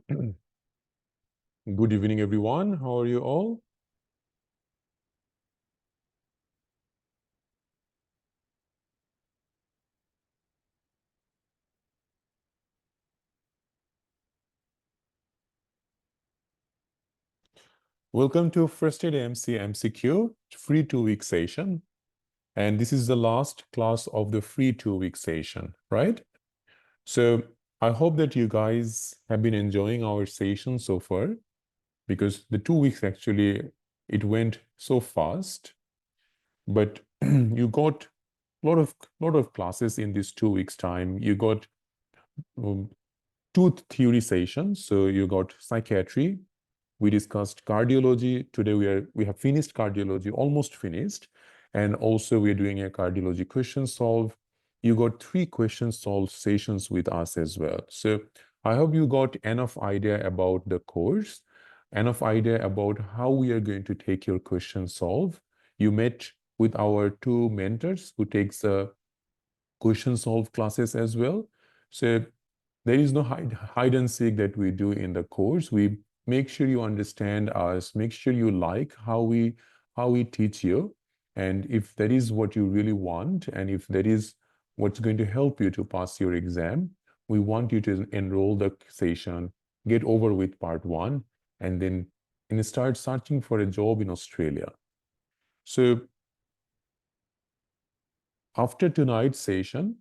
Good evening, everyone. How are you all? Welcome to First Aid AMC MCQ free 2-week session. And this is the last class of the free 2-week session, right? So I hope that you guys have been enjoying our session so far, because the 2 weeks actually, it went so fast. But you got a lot of classes in this 2 weeks time. You got um, 2 theory sessions. So you got psychiatry. We discussed cardiology. Today we have finished cardiology, almost finished. And also we're doing a cardiology question solve. You got 3 question solve sessions with us as well. So I hope you got enough idea about the course, enough idea about how we are going to take your question solve. You met with our 2 mentors who takes the question solve classes as well. So there is no hide and seek that we do in the course. We make sure you understand us, make sure you like how we teach you. And if that is what you really want, and if that is what's going to help you to pass your exam, we want you to enroll the session, get over with part 1, and then start searching for a job in Australia. So after tonight's session,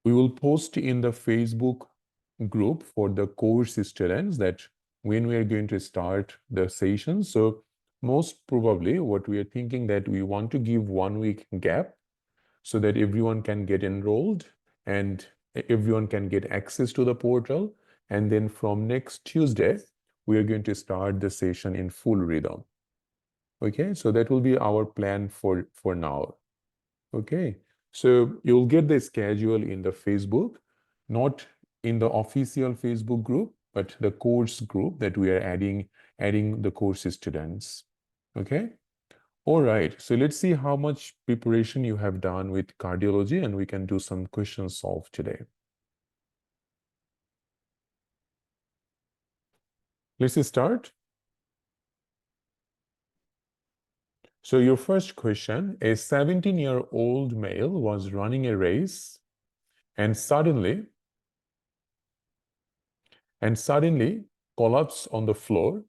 we will post in the Facebook group for the course students that when we are going to start the session. So most probably what we are thinking that we want to give 1 week gap so that everyone can get enrolled and everyone can get access to the portal. And then from next Tuesday, we are going to start the session in full rhythm. Okay, so that will be our plan for now. Okay, so you'll get the schedule in the Facebook, not in the official Facebook group, but the course group that we are adding the course students. Okay, all right. So let's see how much preparation you have done with cardiology, and we can do some question solve today. Let's start. So your first question: a 17-year-old male was running a race and suddenly collapsed on the floor.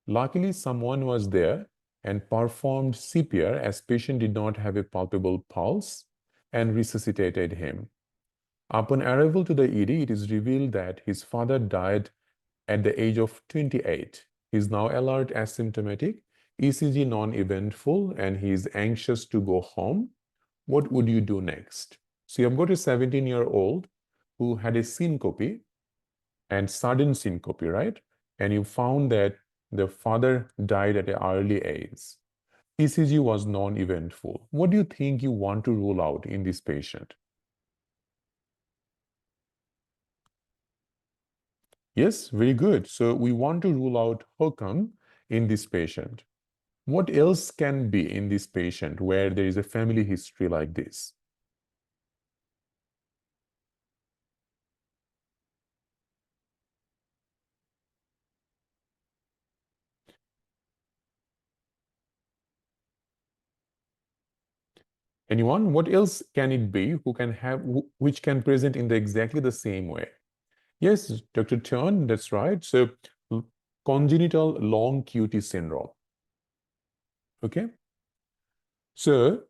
Luckily, someone was there and performed CPR as patient did not have a palpable pulse and resuscitated him. Upon arrival to the ED, it is revealed that his father died at the age of 28. He is now alert, asymptomatic, ECG non-eventful, and he is anxious to go home. What would you do next? So you've got a 17-year-old who had a syncope and sudden syncope, right? And you found that the father died at an early age. ECG was non-eventful. What do you think you want to rule out in this patient? Yes, very good. So we want to rule out HOCM in this patient. What else can be in this patient where there is a family history like this? Anyone? What else can it be which can present in exactly the same way? Yes, Dr. Chern, that's right. So congenital long QT syndrome. Okay. So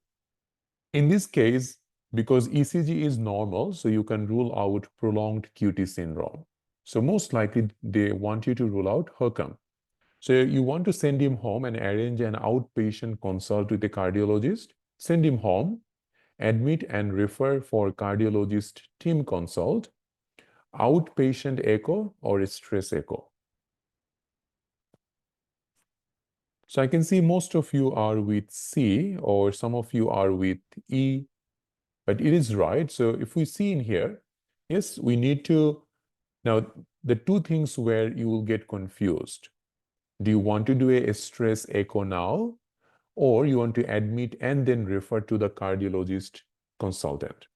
in this case, because ECG is normal, so you can rule out prolonged QT syndrome. So most likely they want you to rule out HERCM. So you want to send him home and arrange an outpatient consult with a cardiologist, send him home, admit and refer for cardiologist team consult, outpatient echo or stress echo. So I can see most of you are with C or some of you are with E, but it is right. So if we see in here, yes, we need to, now the 2 things where you will get confused. Do you want to do a stress echo now, or you want to admit and then refer to the cardiologist consultant?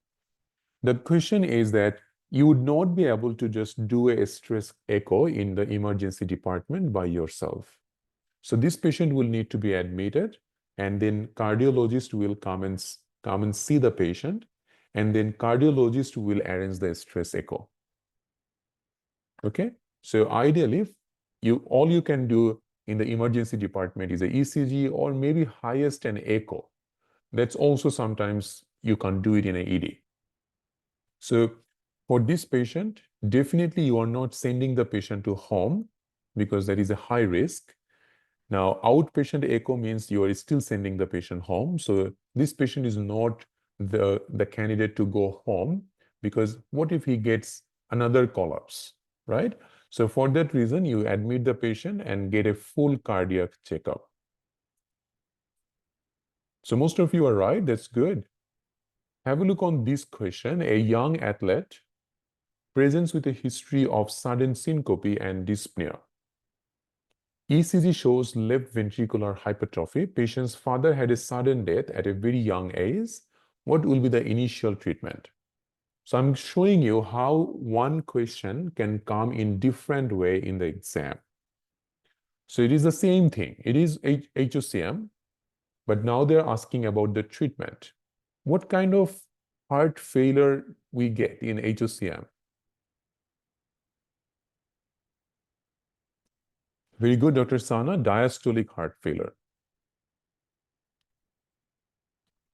The question is that you would not be able to just do a stress echo in the emergency department by yourself. So this patient will need to be admitted, and then cardiologist will come and see the patient, and then cardiologist will arrange the stress echo. Okay, so ideally, all you can do in the emergency department is a ECG or maybe highest an echo. That's also sometimes you can't do it in a ED. So for this patient, definitely you are not sending the patient to home because that is a high risk. Now, outpatient echo means you are still sending the patient home. So this patient is not the candidate to go home, because what if he gets another collapse, right? So for that reason, you admit the patient and get a full cardiac checkup. So most of you are right. That's good. Have a look on this question. A young athlete presents with a history of sudden syncope and dyspnea. ECG shows left ventricular hypertrophy. Patient's father had a sudden death at a very young age. What will be the initial treatment? So I'm showing you how one question can come in different way in the exam. So it is the same thing. It is HOCM, but now they're asking about the treatment. What kind of heart failure we get in HOCM? Very good, Dr. Sana. Diastolic heart failure.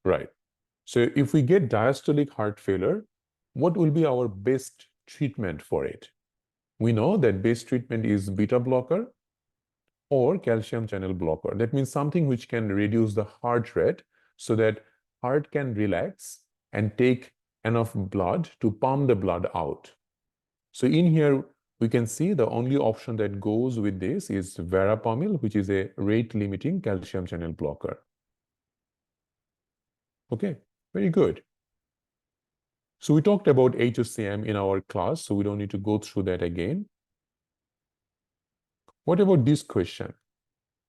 Right. So if we get diastolic heart failure, what will be our best treatment for it? We know that best treatment is beta blocker or calcium channel blocker. That means something which can reduce the heart rate so that heart can relax and take enough blood to pump the blood out. So in here, we can see the only option that goes with this is verapamil, which is a rate-limiting calcium channel blocker. Okay, very good. So we talked about HOCM in our class, so we don't need to go through that again. What about this question?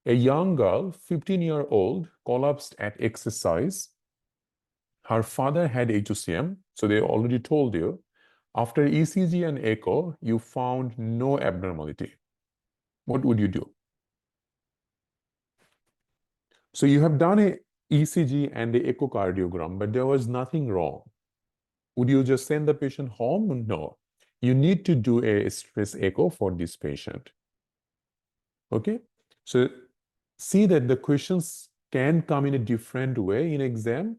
A young girl, 15-year-old, collapsed at exercise. Her father had HOCM, so they already told you. After ECG and echo, you found no abnormality. What would you do? So you have done a ECG and the echocardiogram, but there was nothing wrong. Would you just send the patient home? No. You need to do a stress echo for this patient. Okay? So see that the questions can come in a different way in exam.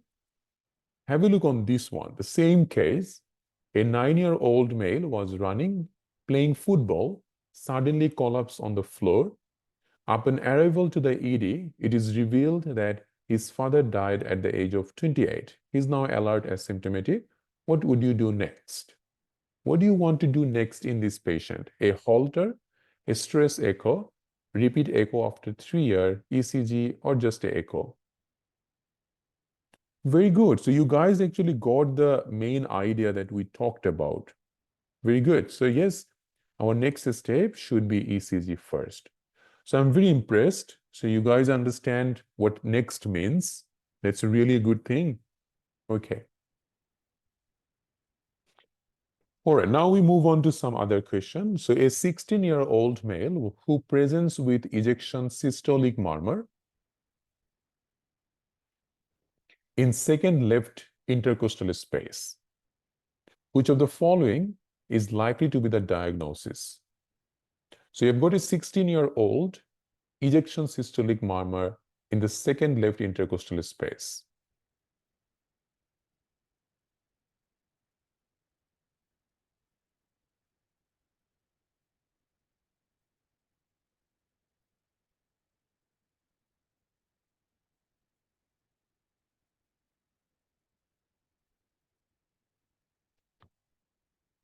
Have a look on this one. The same case, a 9-year-old male was running, playing football, suddenly collapsed on the floor. Upon arrival to the ED, it is revealed that his father died at the age of 28. He's now alert, asymptomatic. What would you do next? What do you want to do next in this patient? A Holter, a stress echo, repeat echo after 3 years, ECG, or just a echo? Very good. So you guys actually got the main idea that we talked about. Very good. So yes, our next step should be ECG first. So I'm very impressed. So you guys understand what next means. That's really a good thing. Okay. All right, now we move on to some other questions. So a 16-year-old male who presents with ejection systolic murmur in second left intercostal space. Which of the following is likely to be the diagnosis? So you've got a 16-year-old ejection systolic murmur in the second left intercostal space.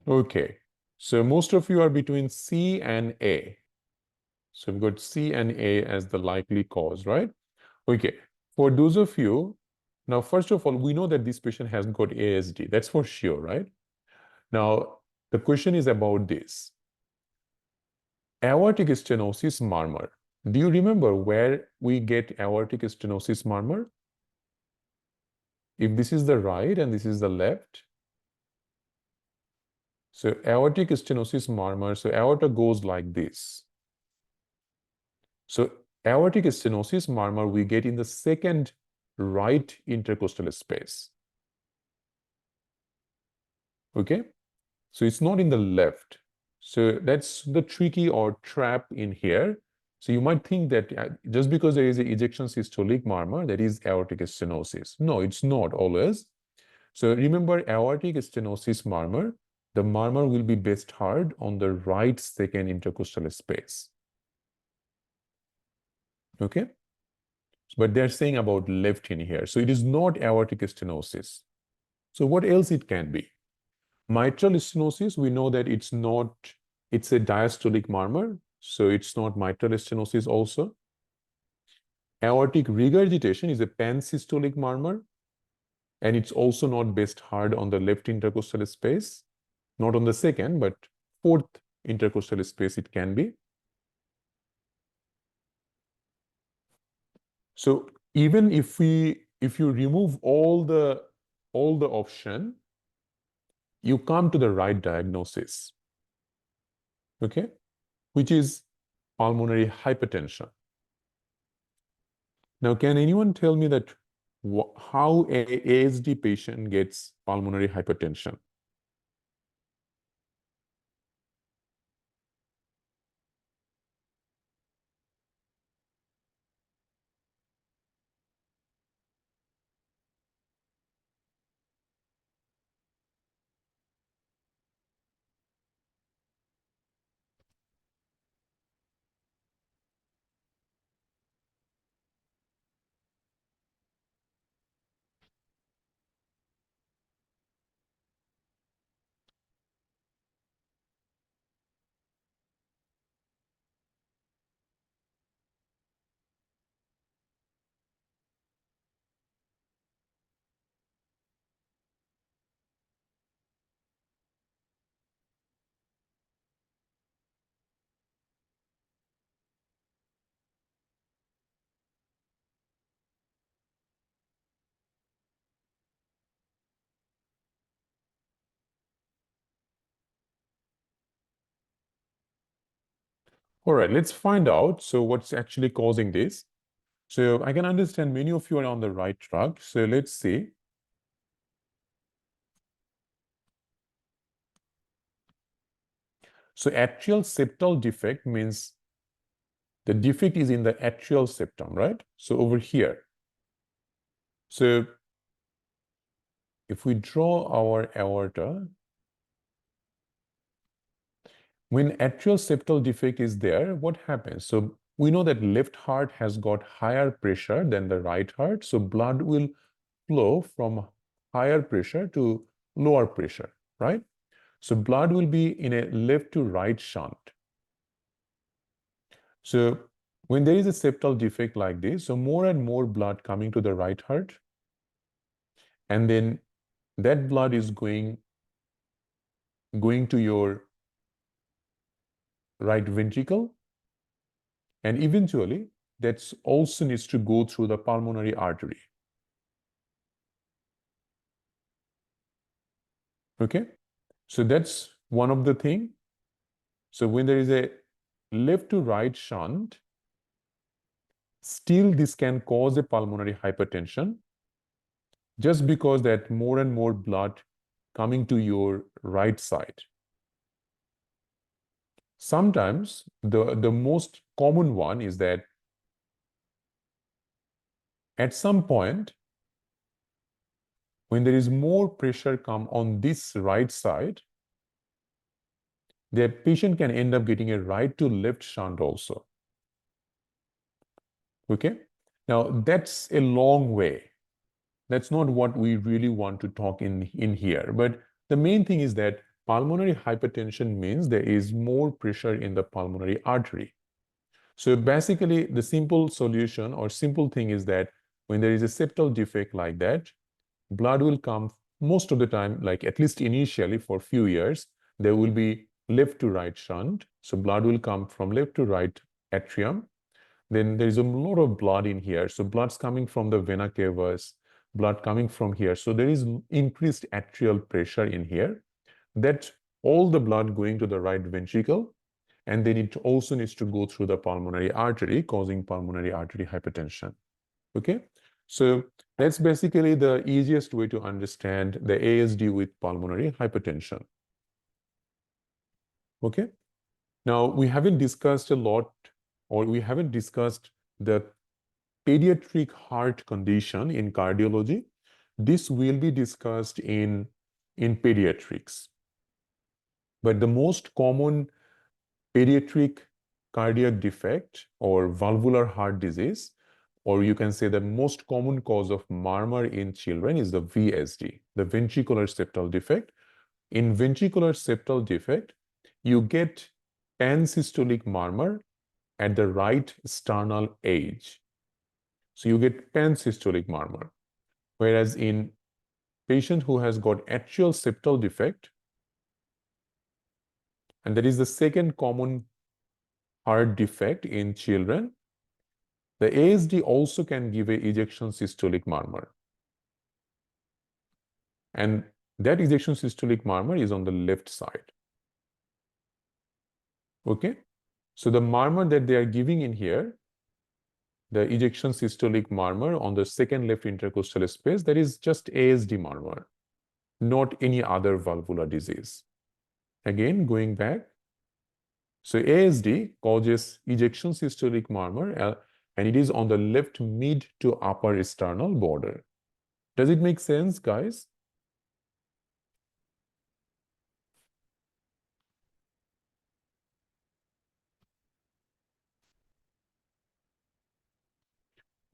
Okay, so most of you are between C and A. So we've got C and A as the likely cause, right? Okay, for those of you, now first of all, we know that this patient has got ASD. That's for sure, right? Now, the question is about this. Aortic stenosis murmur. Do you remember where we get aortic stenosis murmur? If this is the right and this is the left, So aortic stenosis murmur, so aorta goes like this. So aortic stenosis murmur we get in the second right intercostal space. Okay, so it's not in the left. So that's the tricky or trap in here. So you might think that just because there is an ejection systolic murmur, that is aortic stenosis. No, it's not always. So remember, aortic stenosis murmur, the murmur will be best heard on the right second intercostal space. Okay, but they're saying about left in here. So it is not aortic stenosis. So what else it can be? Mitral stenosis, we know that it's not, it's a diastolic murmur, so it's not mitral stenosis also. Aortic regurgitation is a pansystolic murmur, and it's also not best heard on the left intercostal space, not on the second, but fourth intercostal space it can be. So even if you remove all the option, you come to the right diagnosis, okay, which is pulmonary hypertension. Now, can anyone tell me that how a ASD patient gets pulmonary hypertension? All right, let's find out. So what's actually causing this? So I can understand many of you are on the right track. So let's see. So atrial septal defect means the defect is in the atrial septum, right? So over here. So if we draw our aorta, when atrial septal defect is there, what happens? So we know that left heart has got higher pressure than the right heart. So blood will flow from higher pressure to lower pressure, right? So blood will be in a left to right shunt. So when there is a septal defect like this, so more and more blood coming to the right heart, and then that blood is going to your right ventricle, and eventually that also needs to go through the pulmonary artery. Okay, so that's one of the thing. So when there is a left to right shunt, still this can cause a pulmonary hypertension just because that more and more blood coming to your right side. Sometimes the most common one is that at some point, when there is more pressure come on this right side, the patient can end up getting a right to left shunt also. Okay, now that's a long way. That's not what we really want to talk in here. But the main thing is that pulmonary hypertension means there is more pressure in the pulmonary artery. So basically, the simple solution or simple thing is that when there is a septal defect like that, blood will come most of the time, like at least initially for a few years, there will be left to right shunt. So blood will come from left to right atrium. Then there is a lot of blood in here. So blood's coming from the vena cavas, blood coming from here. So there is increased atrial pressure in here. That all the blood going to the right ventricle, and then it also needs to go through the pulmonary artery, causing pulmonary artery hypertension. Okay, so that's basically the easiest way to understand the ASD with pulmonary hypertension. Okay, now we haven't discussed a lot, or we haven't discussed the pediatric heart condition in cardiology. This will be discussed in pediatrics. But the most common pediatric cardiac defect or valvular heart disease, or you can say the most common cause of murmur in children, is the VSD, the ventricular septal defect. In ventricular septal defect, you get pansystolic murmur at the right sternal edge. So you get pansystolic murmur. Whereas in patient who has got atrial septal defect, and that is the second common heart defect in children, the ASD also can give a ejection systolic murmur. And that ejection systolic murmur is on the left side. Okay? So the murmur that they are giving in here, the ejection systolic murmur on the second left intercostal space, that is just ASD murmur, not any other valvular disease. Again, going back, so ASD causes ejection systolic murmur, and it is on the left mid to upper sternal border. Does it make sense, guys?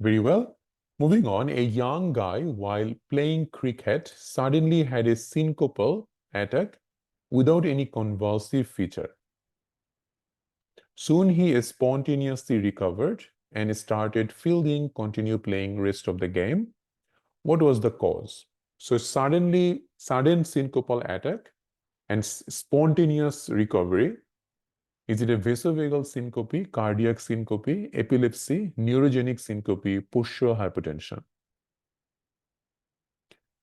Very well. Moving on, a young guy, while playing cricket, suddenly had a syncopal attack without any convulsive feature. Soon he spontaneously recovered and started fielding, continue playing rest of the game. What was the cause? So sudden syncopal attack and spontaneous recovery. Is it a vasovagal syncope, cardiac syncope, epilepsy, neurogenic syncope, postural hypertension?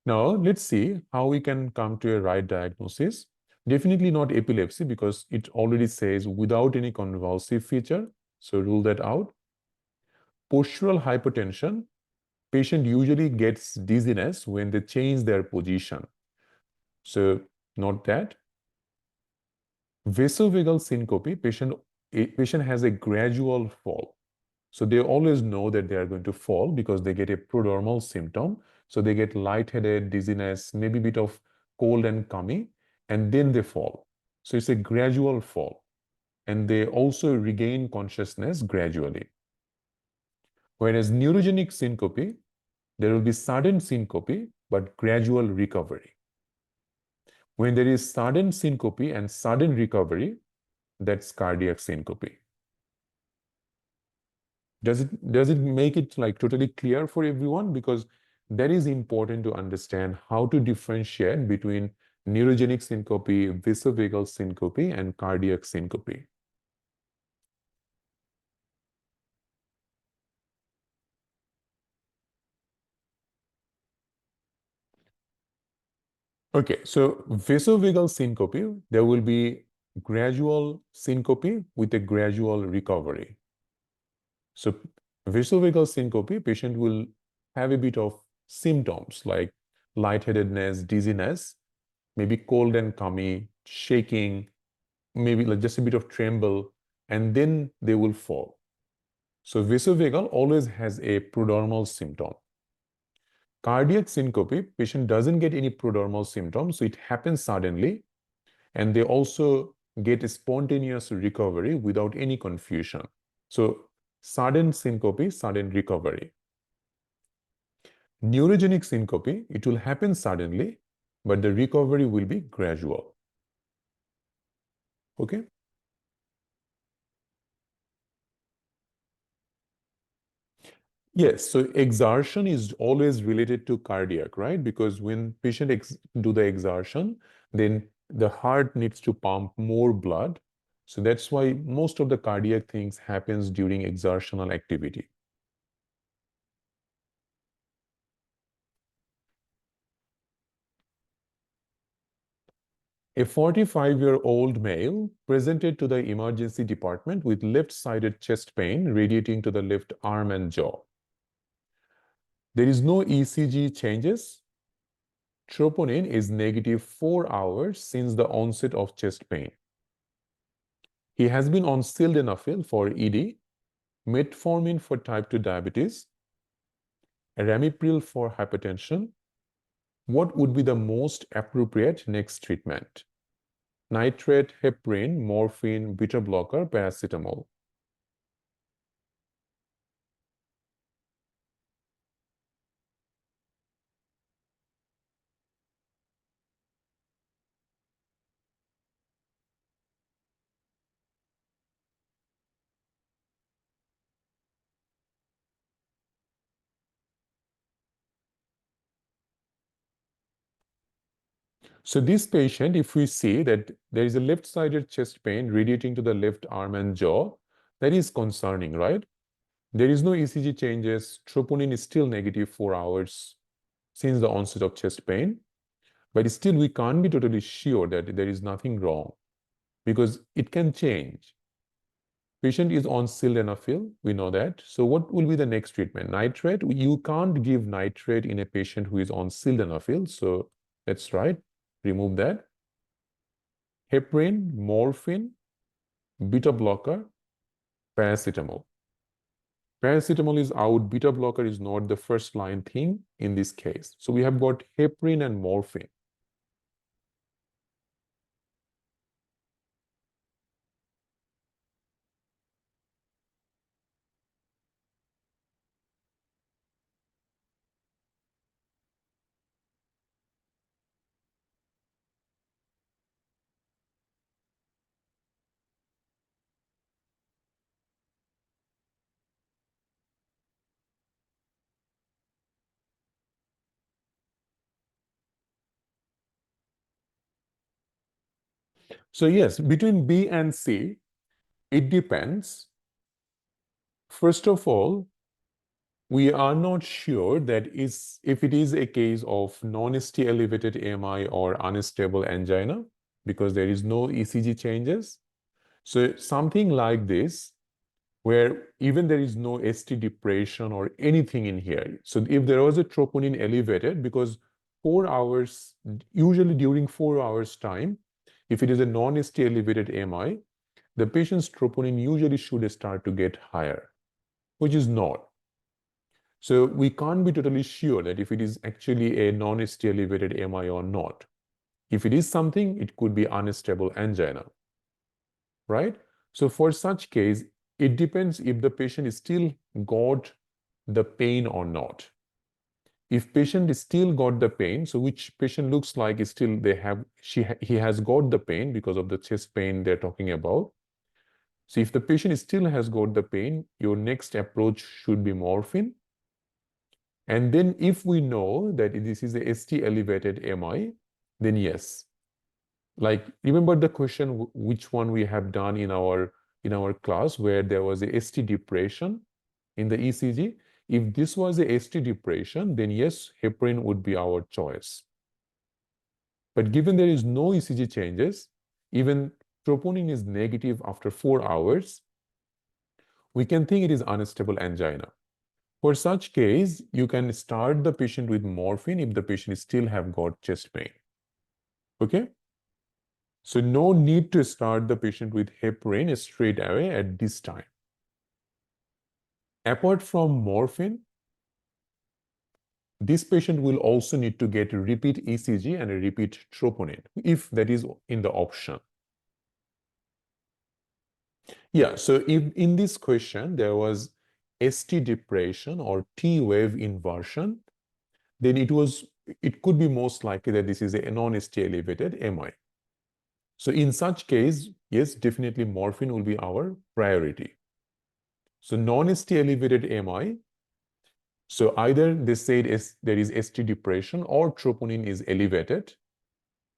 Now, let's see how we can come to a right diagnosis. Definitely not epilepsy, because it already says without any convulsive feature, so rule that out. Postural hypertension, patient usually gets dizziness when they change their position. So note that. Vasovagal syncope, patient has a gradual fall. So they always know that they are going to fall because they get a prodromal symptom. So they get lightheaded, dizziness, maybe a bit of cold and cummy, and then they fall. So it's a gradual fall. And they also regain consciousness gradually. Whereas neurogenic syncope, there will be sudden syncope, but gradual recovery. When there is sudden syncope and sudden recovery, that's cardiac syncope. Does it make it like totally clear for everyone? Because that is important to understand how to differentiate between neurogenic syncope, vasovagal syncope, and cardiac syncope. Okay, so vasovagal syncope, there will be gradual syncope with a gradual recovery. So vasovagal syncope, patient will have a bit of symptoms like lightheadedness, dizziness, maybe cold and cummy, shaking, maybe like just a bit of tremble, and then they will fall. So vasovagal always has a prodromal symptom. Cardiac syncope, patient doesn't get any prodromal symptoms, so it happens suddenly, and they also get a spontaneous recovery without any confusion. So sudden syncope, sudden recovery. Neurogenic syncope, it will happen suddenly, but the recovery will be gradual. Okay? Yes, so exertion is always related to cardiac, right? Because when patient do the exertion, then the heart needs to pump more blood. So that's why most of the cardiac things happens during exertional activity. A 45-year-old male presented to the emergency department with left-sided chest pain radiating to the left arm and jaw. There is no ECG changes. Troponin is negative 4 hours since the onset of chest pain. He has been on sildenafil for ED, metformin for type 2 diabetes, ramipril for hypertension. What would be the most appropriate next treatment? Nitrate, heparin, morphine, beta blocker, paracetamol. So this patient, if we see that there is a left-sided chest pain radiating to the left arm and jaw, that is concerning, right? There is no ECG changes. Troponin is still negative 4 hours since the onset of chest pain. But still, we can't be totally sure that there is nothing wrong because it can change. Patient is on sildenafil, we know that. So what will be the next treatment? Nitrate? You can't give nitrate in a patient who is on sildenafil. So that's right. Remove that. Heparin, morphine, beta blocker, paracetamol. Paracetamol is out. Beta blocker is not the first line thing in this case. So we have got heparin and morphine. So yes, between B and C, it depends. First of all, we are not sure that if it is a case of non-ST elevated AMI or unstable angina, because there is no ECG changes. So something like this, where even there is no ST depression or anything in here. So if there was a troponin elevated, because 4 hours, usually during 4 hours time, if it is a non-ST elevated AMI, the patient's troponin usually should start to get higher, which is not. So we can't be totally sure that if it is actually a non-ST elevated AMI or not. If it is something, it could be unstable angina, right? So for such case, it depends if the patient still got the pain or not. If patient still got the pain, so which patient looks like still he has got the pain because of the chest pain they're talking about. So if the patient still has got the pain, your next approach should be morphine. And then if we know that this is a ST elevated MI, then yes. Like, remember the question which one we have done in our class where there was a ST depression in the ECG? If this was a ST depression, then yes, heparin would be our choice. But given there is no ECG changes, even troponin is negative after 4 hours, we can think it is unstable angina. For such case, you can start the patient with morphine if the patient still have got chest pain. Okay? So no need to start the patient with heparin straight away at this time. Apart from morphine, this patient will also need to get a repeat ECG and a repeat troponin, if that is in the option. Yeah, so if in this question there was ST depression or T wave inversion, then it could be most likely that this is a non-ST elevated MI. So in such case, yes, definitely morphine will be our priority. So non-ST elevated MI, so either they said there is ST depression or troponin is elevated.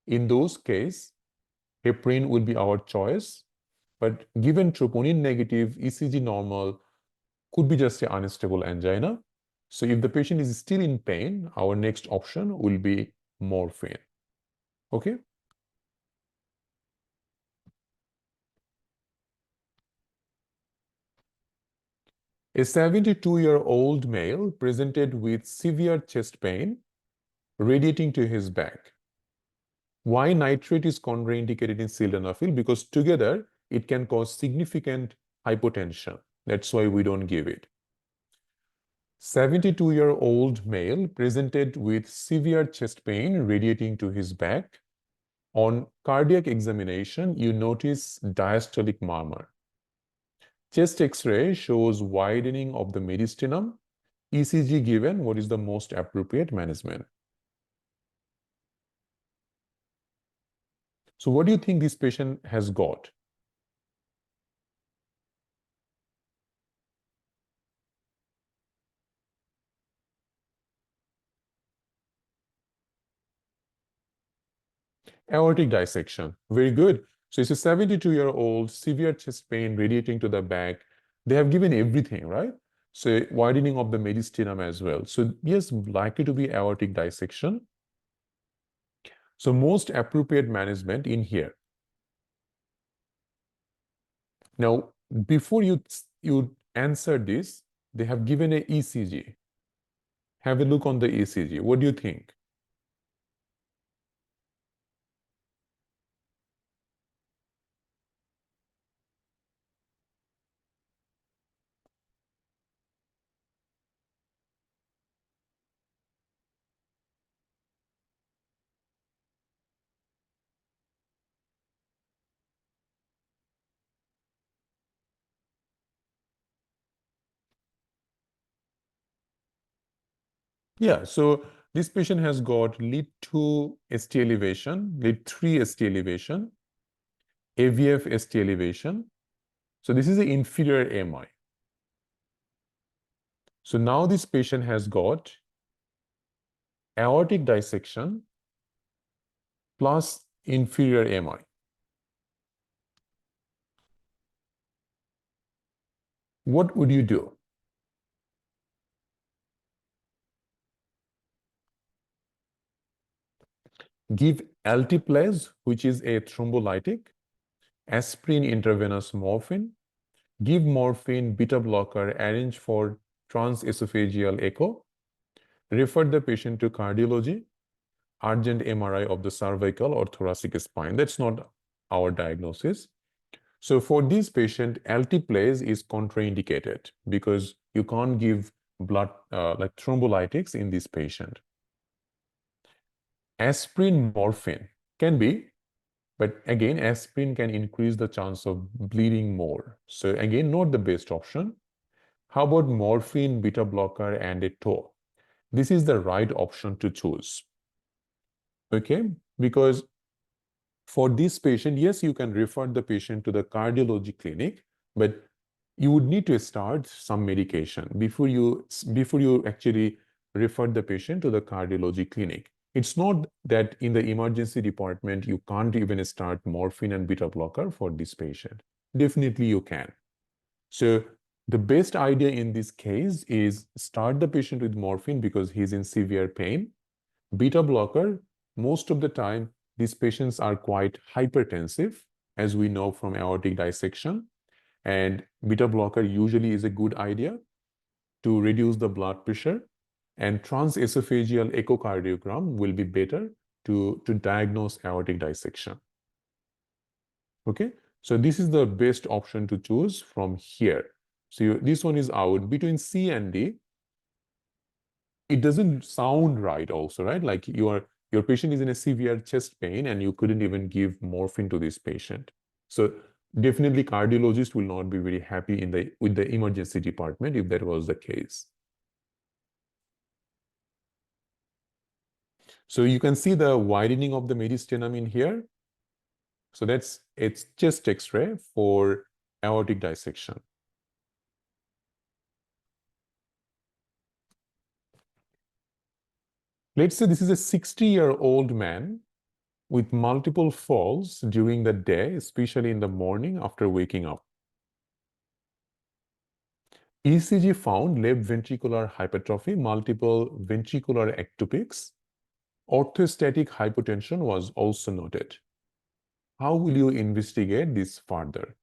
In those cases, heparin will be our choice. But given troponin negative, ECG normal, could be just an unstable angina. So if the patient is still in pain, our next option will be morphine. Okay? A 72-year-old male presented with severe chest pain radiating to his back. Why nitrate is contraindicated in sildenafil? Because together it can cause significant hypotension. That's why we don't give it. 72-year-old male presented with severe chest pain radiating to his back. On cardiac examination, you notice diastolic murmur. Chest X-ray shows widening of the mediastinum. ECG given, what is the most appropriate management? So what do you think this patient has got? Aortic dissection. Very good. So it's a 72-year-old, severe chest pain radiating to the back. They have given everything, right? So widening of the mediastinum as well. So yes, likely to be aortic dissection. So most appropriate management in here. Now, before you answer this, they have given a ECG. Have a look on the ECG. What do you think? Yeah, so this patient has got lead 2 ST elevation, lead 3 ST elevation, AVF ST elevation. So this is the inferior MI. So now this patient has got aortic dissection plus inferior MI. What would you do? Give alteplase, which is a thrombolytic, aspirin intravenous morphine, give morphine, beta blocker, arrange for transesophageal echo, refer the patient to cardiology, urgent MRI of the cervical or thoracic spine. That's not our diagnosis. So for this patient, alteplase is contraindicated because you can't give blood like thrombolytics in this patient. Aspirin morphine can be, but again, aspirin can increase the chance of bleeding more. So again, not the best option. How about morphine, beta blocker, and a TOE? This is the right option to choose. Okay, because for this patient, yes, you can refer the patient to the cardiology clinic, but you would need to start some medication before you actually refer the patient to the cardiology clinic. It's not that in the emergency department you can't even start morphine and beta blocker for this patient. Definitely you can. So the best idea in this case is start the patient with morphine because he's in severe pain. Beta blocker, most of the time, these patients are quite hypertensive, as we know from aortic dissection. And beta blocker usually is a good idea to reduce the blood pressure. And transesophageal echocardiogram will be better to diagnose aortic dissection. Okay, so this is the best option to choose from here. So this one is out. Between C and D, it doesn't sound right also, right? Like your patient is in a severe chest pain and you couldn't even give morphine to this patient. So definitely cardiologist will not be very happy with the emergency department if that was the case. So you can see the widening of the mediastinum in here. So it's chest X-ray for aortic dissection. Let's say this is a 60-year-old man with multiple falls during the day, especially in the morning after waking up. ECG found left ventricular hypertrophy, multiple ventricular ectopics. Orthostatic hypotension was also noted. How will you investigate this further?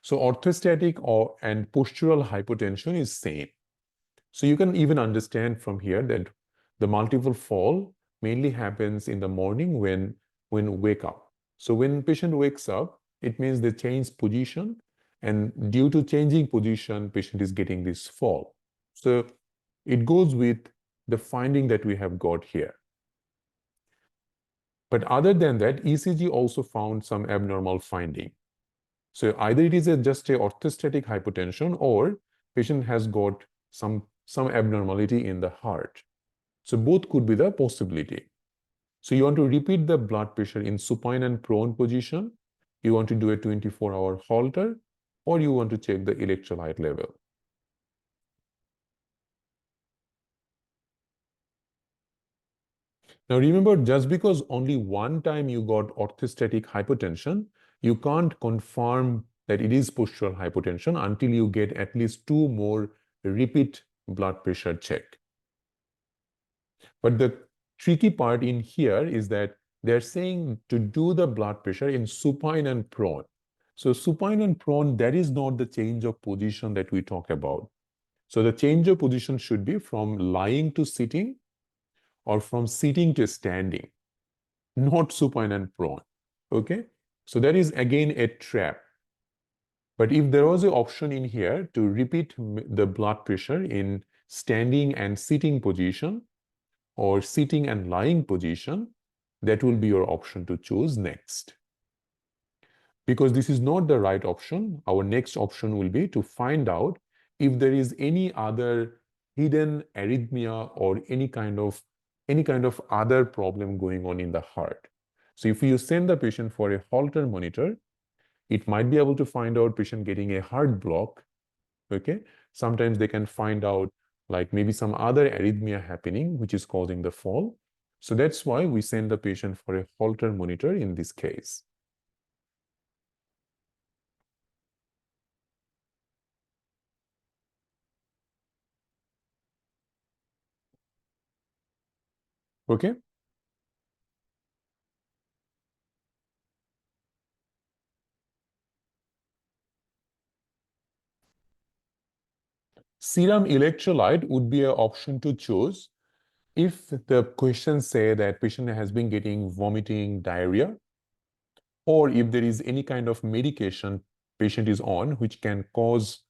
So orthostatic and postural hypotension is same. So you can even understand from here that the multiple fall mainly happens in the morning when wake up. So when patient wakes up, it means they change position, and due to changing position, patient is getting this fall. So it goes with the finding that we have got here. But other than that, ECG also found some abnormal finding. So either it is just a orthostatic hypotension, or patient has got some abnormality in the heart. So both could be the possibility. So you want to repeat the blood pressure in supine and prone position, you want to do a 24-hour Holter, or you want to check the electrolyte level. Now remember, just because only one time you got orthostatic hypotension, you can't confirm that it is postural hypotension until you get at least 2 more repeat blood pressure check. But the tricky part in here is that they're saying to do the blood pressure in supine and prone. So supine and prone, that is not the change of position that we talk about. So the change of position should be from lying to sitting or from sitting to standing, not supine and prone. Okay? So that is again a trap. But if there was an option in here to repeat the blood pressure in standing and sitting position, or sitting and lying position, that will be your option to choose next. Because this is not the right option, our next option will be to find out if there is any other hidden arrhythmia or any kind of other problem going on in the heart. So if you send the patient for a Holter monitor, it might be able to find out patient getting a heart block. Okay, sometimes they can find out like maybe some other arrhythmia happening which is causing the fall. So that's why we send the patient for a Holter monitor in this case. Okay. Serum electrolyte would be an option to choose if the questions say that patient has been getting vomiting, diarrhea, or if there is any kind of medication patient is on which can cause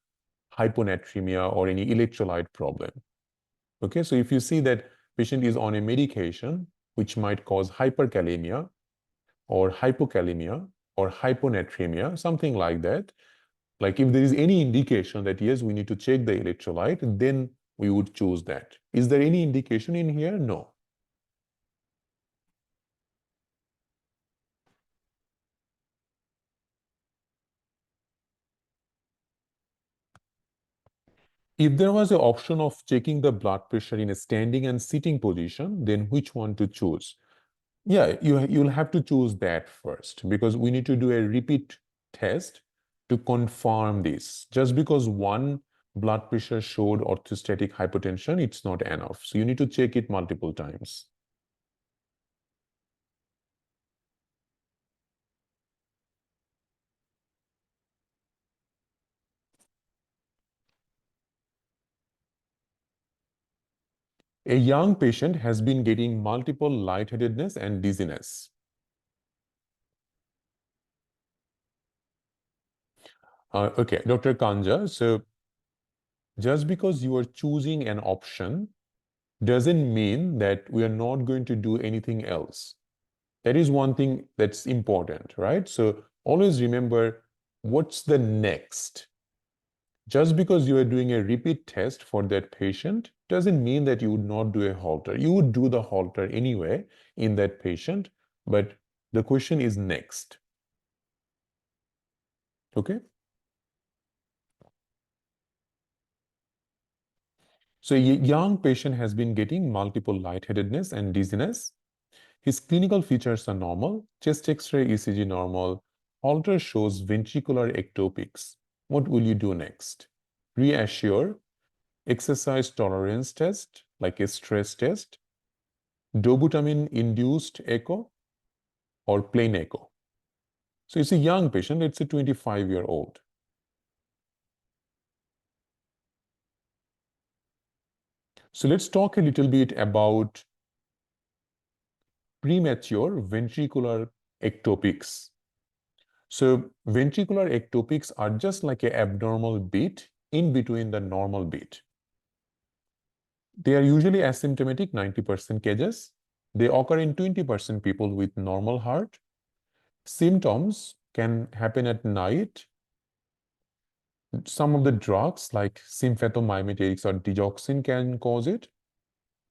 hyponatremia or any electrolyte problem. Okay, so if you see that patient is on a medication which might cause hyperkalemia or hypokalemia or hyponatremia, something like that, like if there is any indication that yes, we need to check the electrolyte, then we would choose that. Is there any indication in here? No. If there was an option of checking the blood pressure in a standing and sitting position, then which one to choose? Yeah, you'll have to choose that first, because we need to do a repeat test to confirm this. Just because one blood pressure showed orthostatic hypotension, it's not enough. So you need to check it multiple times. A young patient has been getting multiple lightheadedness and dizziness. Okay, Dr. Kanja, so just because you are choosing an option doesn't mean that we are not going to do anything else. That is one thing that's important, right? So always remember what's the next. Just because you are doing a repeat test for that patient doesn't mean that you would not do a Holter. You would do the Holter anyway in that patient, but the question is next. Okay? So a young patient has been getting multiple lightheadedness and dizziness. His clinical features are normal, chest X-ray ECG normal, Holter shows ventricular ectopics. What will you do next? Reassure, exercise tolerance test, like a stress test, dobutamine-induced echo, or plain echo. So it's a young patient, it's a 25-year-old. So let's talk a little bit about premature ventricular ectopics. So ventricular ectopics are just like an abnormal beat in between the normal beat. They are usually asymptomatic, 90% cases. They occur in 20% people with normal heart. Symptoms can happen at night. Some of the drugs like sympathomimetics or digoxin can cause it.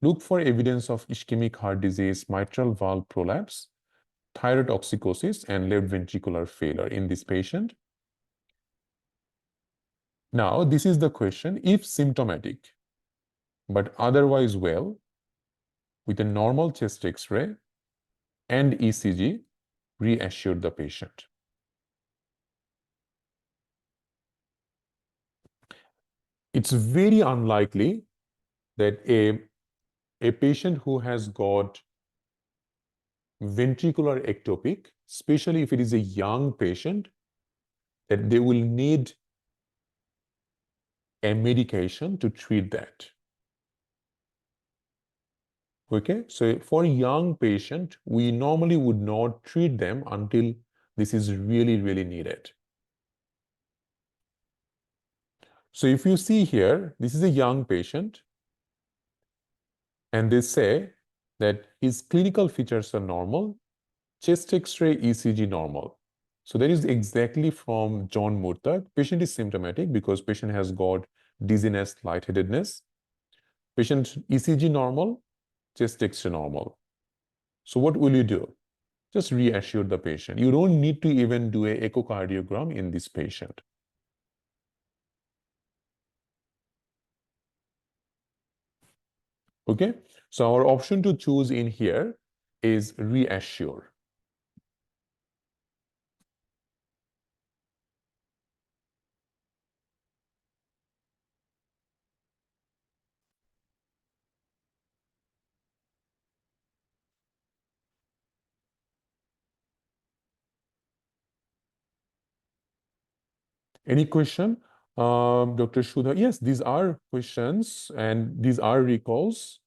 Look for evidence of ischemic heart disease, mitral valve prolapse, thyroid toxicosis, and left ventricular failure in this patient. Now, this is the question: if symptomatic, but otherwise well, with a normal chest X-ray and ECG, reassure the patient. It's very unlikely that a patient who has got ventricular ectopic, especially if it is a young patient, that they will need a medication to treat that. Okay, so for a young patient, we normally would not treat them until this is really, really needed. So if you see here, this is a young patient, and they say that his clinical features are normal, chest X-ray, ECG normal. So that is exactly from John Murtagh. Patient is symptomatic because patient has got dizziness, lightheadedness. Patient ECG normal, chest X-ray normal. So what will you do? Just reassure the patient. You don't need to even do an echocardiogram in this patient. Okay, so our option to choose in here is reassure. Any question, Dr. Shudha? Yes, these are questions and these are recalls.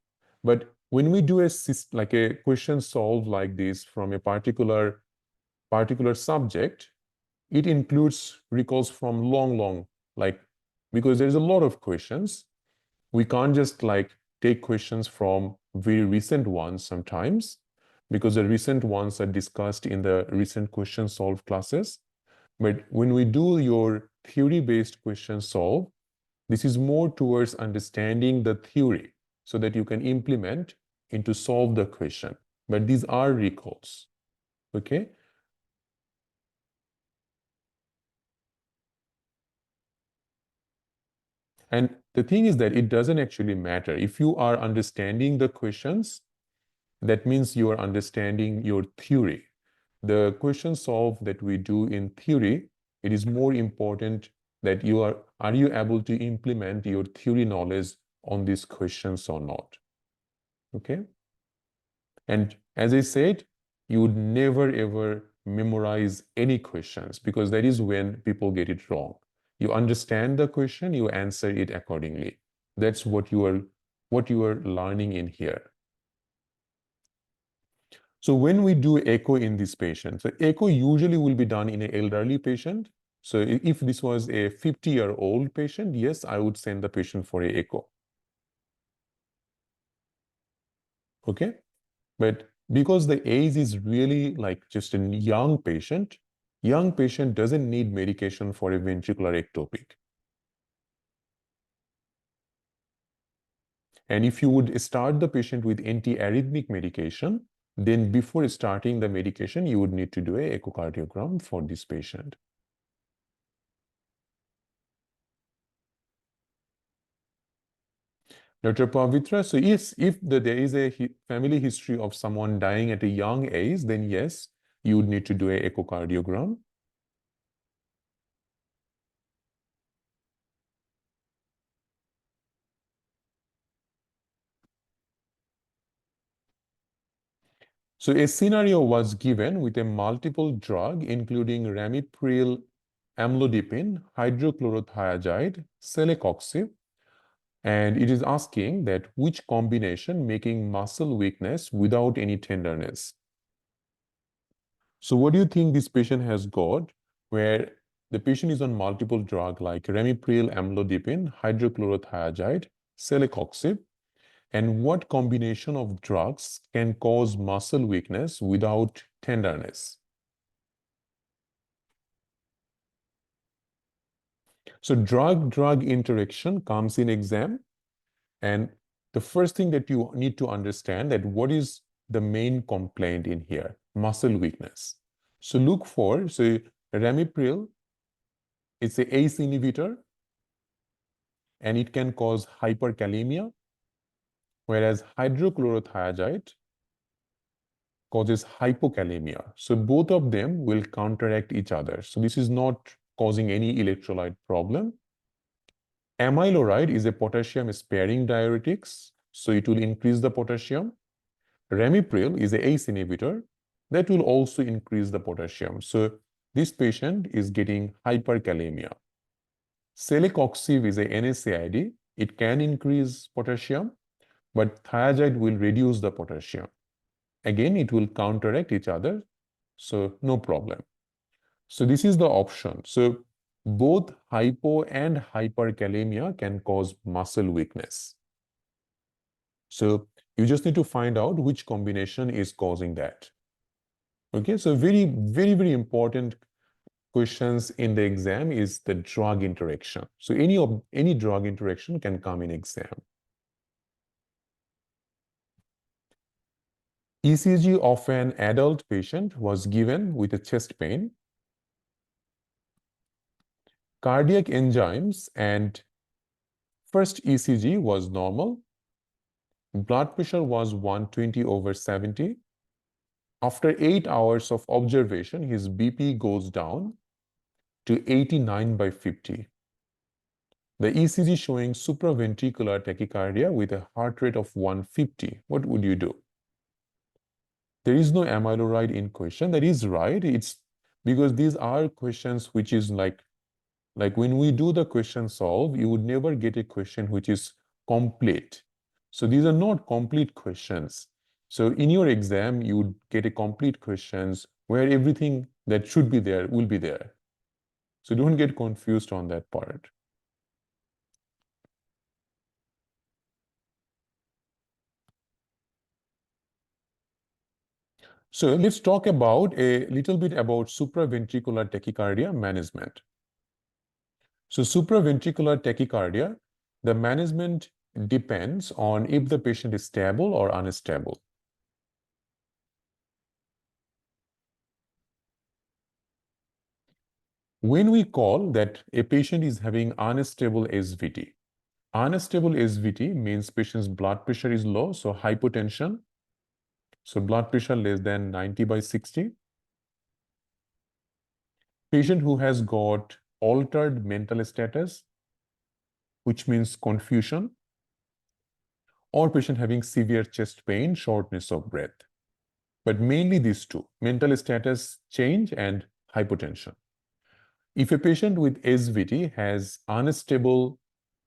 But when we do like a question solved like this from a particular subject, it includes recalls from long, like, because there's a lot of questions. We can't just like take questions from very recent ones sometimes, because the recent ones are discussed in the recent question solved classes. But when we do your theory-based question solve, this is more towards understanding the theory so that you can implement into solve the question. But these are recalls, okay? And the thing is that it doesn't actually matter. If you are understanding the questions, that means you are understanding your theory. The question solve that we do in theory, it is more important that you are you able to implement your theory knowledge on these questions or not? Okay. And as I said, you would never ever memorize any questions, because that is when people get it wrong. You understand the question, you answer it accordingly. That's what you are learning in here. So when we do echo in this patient, so echo usually will be done in an elderly patient. So if this was a 50-year-old patient, yes, I would send the patient for an echo. Okay. But because the age is really like just a young patient doesn't need medication for a ventricular ectopic. And if you would start the patient with antiarrhythmic medication, then before starting the medication, you would need to do an echocardiogram for this patient. Dr. Pavitra, so yes, if there is a family history of someone dying at a young age, then yes, you would need to do an echocardiogram. So a scenario was given with a multiple drug, including ramipril, amlodipine, hydrochlorothiazide, celecoxib, And it is asking that which combination making muscle weakness without any tenderness. So what do you think this patient has got, where the patient is on multiple drugs like ramipril, amlodipine, hydrochlorothiazide, celecoxib, and what combination of drugs can cause muscle weakness without tenderness? So drug-drug interaction comes in exam, and the first thing that you need to understand that what is the main complaint in here? Muscle weakness. So look for, so ramipril, it's a ACE inhibitor, and it can cause hyperkalemia, whereas hydrochlorothiazide causes hypokalemia. So both of them will counteract each other. So this is not causing any electrolyte problem. Amyloride is a potassium sparing diuretics, so it will increase the potassium. Ramipril is a ACE inhibitor that will also increase the potassium. So this patient is getting hyperkalemia. Celecoxib is a NSAID. It can increase potassium, but thiazide will reduce the potassium. Again, it will counteract each other, so no problem. So this is the option. So both hypo and hyperkalemia can cause muscle weakness. So you just need to find out which combination is causing that. Okay, so very important questions in the exam is the drug interaction. So any drug interaction can come in exam. ECG of an adult patient was given with a chest pain. Cardiac enzymes and first ECG was normal. Blood pressure was 120/70. After 8 hours of observation, his BP goes down to 89/50. The ECG showing supraventricular tachycardia with a heart rate of 150. What would you do? There is no amyloride in question. That is right. It's because these are questions which is like when we do the question solve, you would never get a question which is complete. So these are not complete questions. So in your exam, you would get a complete questions where everything that should be there will be there. So don't get confused on that part. So let's talk about a little bit about supraventricular tachycardia management. So supraventricular tachycardia, the management depends on if the patient is stable or unstable. When we call that a patient is having unstable SVT, unstable SVT means patient's blood pressure is low, so hypotension, so blood pressure less than 90/60. Patient who has got altered mental status, which means confusion, or patient having severe chest pain, shortness of breath. But mainly these two, mental status change and hypotension. If a patient with SVT has unstable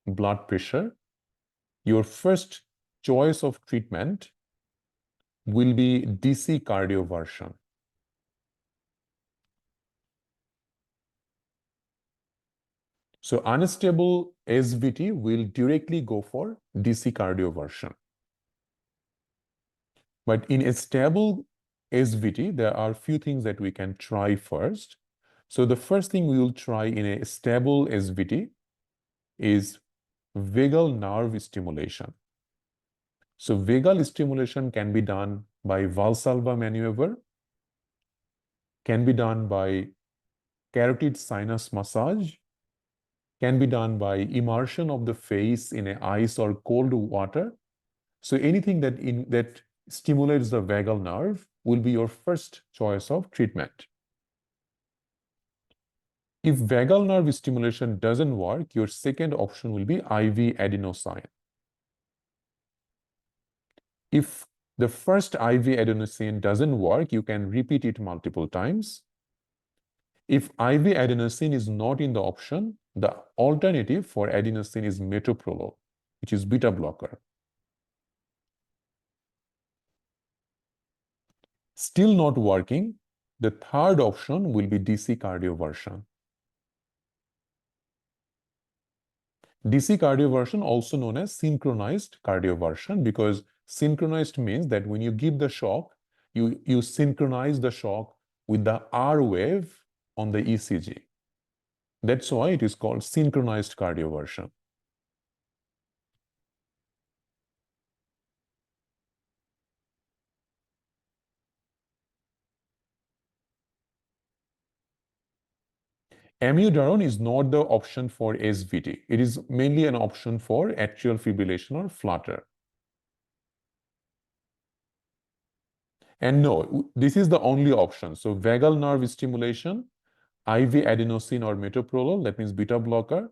blood pressure, your first choice of treatment will be DC cardioversion. So unstable SVT will directly go for DC cardioversion. But in a stable SVT, there are a few things that we can try first. So the first thing we will try in a stable SVT is vagal nerve stimulation. So vagal stimulation can be done by Valsalva maneuver, can be done by carotid sinus massage, can be done by immersion of the face in ice or cold water. So anything that stimulates the vagal nerve will be your first choice of treatment. If vagal nerve stimulation doesn't work, your second option will be IV adenosine. If the first IV adenosine doesn't work, you can repeat it multiple times. If IV adenosine is not in the option, the alternative for adenosine is metoprolol. which is beta blocker. Still not working, the third option will be DC cardioversion. DC cardioversion, also known as synchronized cardioversion, because synchronized means that when you give the shock, you synchronize the shock with the R wave on the ECG. That's why it is called synchronized cardioversion. Amiodarone is not the option for SVT. It is mainly an option for atrial fibrillation or flutter. And no, this is the only option. So vagal nerve stimulation, IV adenosine or metoprolol, that means beta blocker,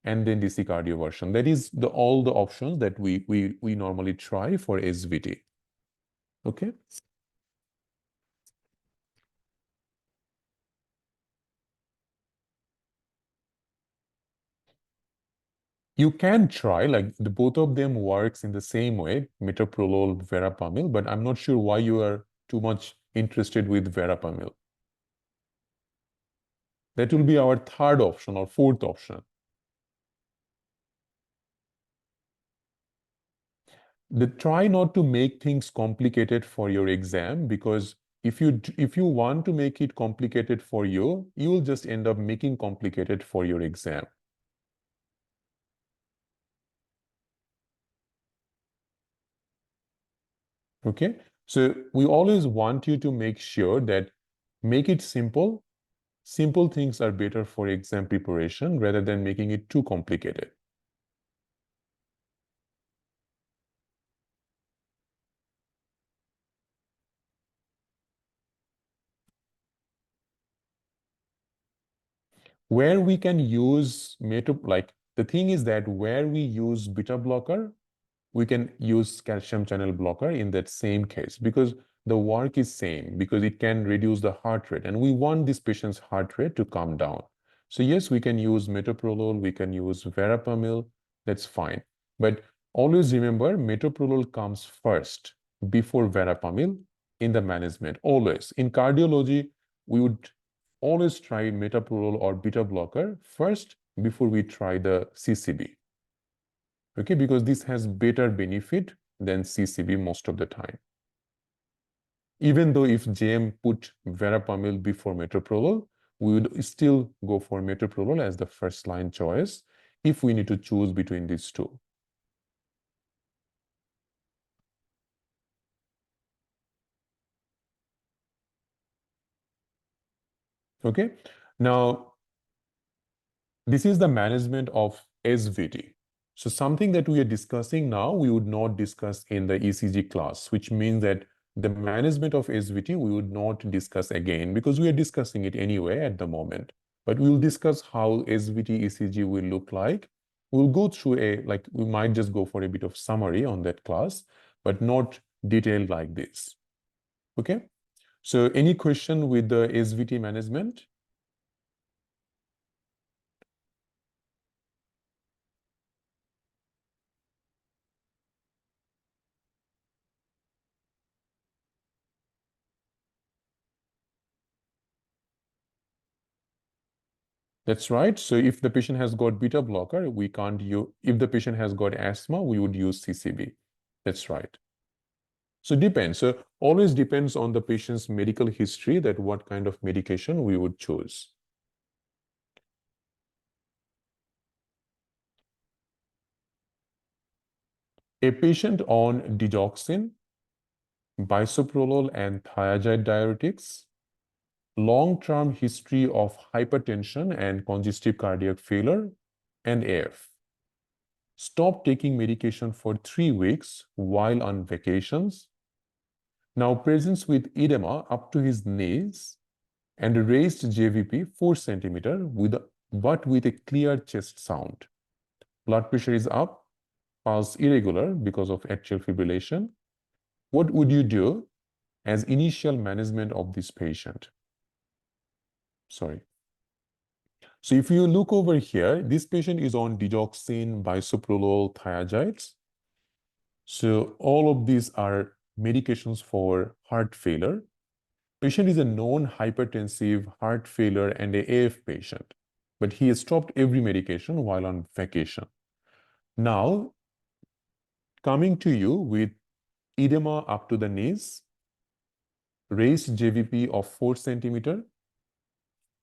and then DC cardioversion. That is all the options that we normally try for SVT. Okay. You can try, like both of them works in the same way, metoprolol, verapamil, but I'm not sure why you are too much interested with verapamil. That will be our third option or fourth option. Try not to make things complicated for your exam, because if you want to make it complicated for you, you will just end up making complicated for your exam. Okay, so we always want you to make sure that make it simple. Simple things are better for exam preparation rather than making it too complicated. Where we can use like the thing is that where we use beta blocker, we can use calcium channel blocker in that same case, because the work is same, because it can reduce the heart rate, and we want this patient's heart rate to come down. So yes, we can use metoprolol, we can use verapamil, that's fine. But always remember, metoprolol comes first before verapamil in the management, always. In cardiology, we would always try metoprolol or beta blocker first before we try the CCB. Okay, because this has better benefit than CCB most of the time. Even though if JM put verapamil before metoprolol, we would still go for metoprolol as the first line choice if we need to choose between these two. Okay, now this is the management of SVT. So something that we are discussing now, we would not discuss in the ECG class, which means that the management of SVT, we would not discuss again because we are discussing it anyway at the moment. But we'll discuss how SVT ECG will look like. We'll go through we might just go for a bit of summary on that class, but not detailed like this. Okay? So any question with the SVT management? That's right. So if the patient has got beta blocker, we can't use, if the patient has got asthma, we would use CCB. That's right. So depends. So always depends on the patient's medical history that what kind of medication we would choose. A patient on digoxin, bisoprolol, and thiazide diuretics, long-term history of hypertension and congestive cardiac failure, and AF. Stop taking medication for 3 weeks while on vacations. Now presents with edema up to his knees and raised JVP 4 centimeter but with a clear chest sound. Blood pressure is up, pulse irregular because of atrial fibrillation. What would you do as initial management of this patient? Sorry. So if you look over here, this patient is on digoxin, bisoprolol, thiazides. So all of these are medications for heart failure. Patient is a known hypertensive, heart failure, and a AF patient, but he has stopped every medication while on vacation. Now, coming to you with edema up to the knees, raised JVP of 4 centimeter.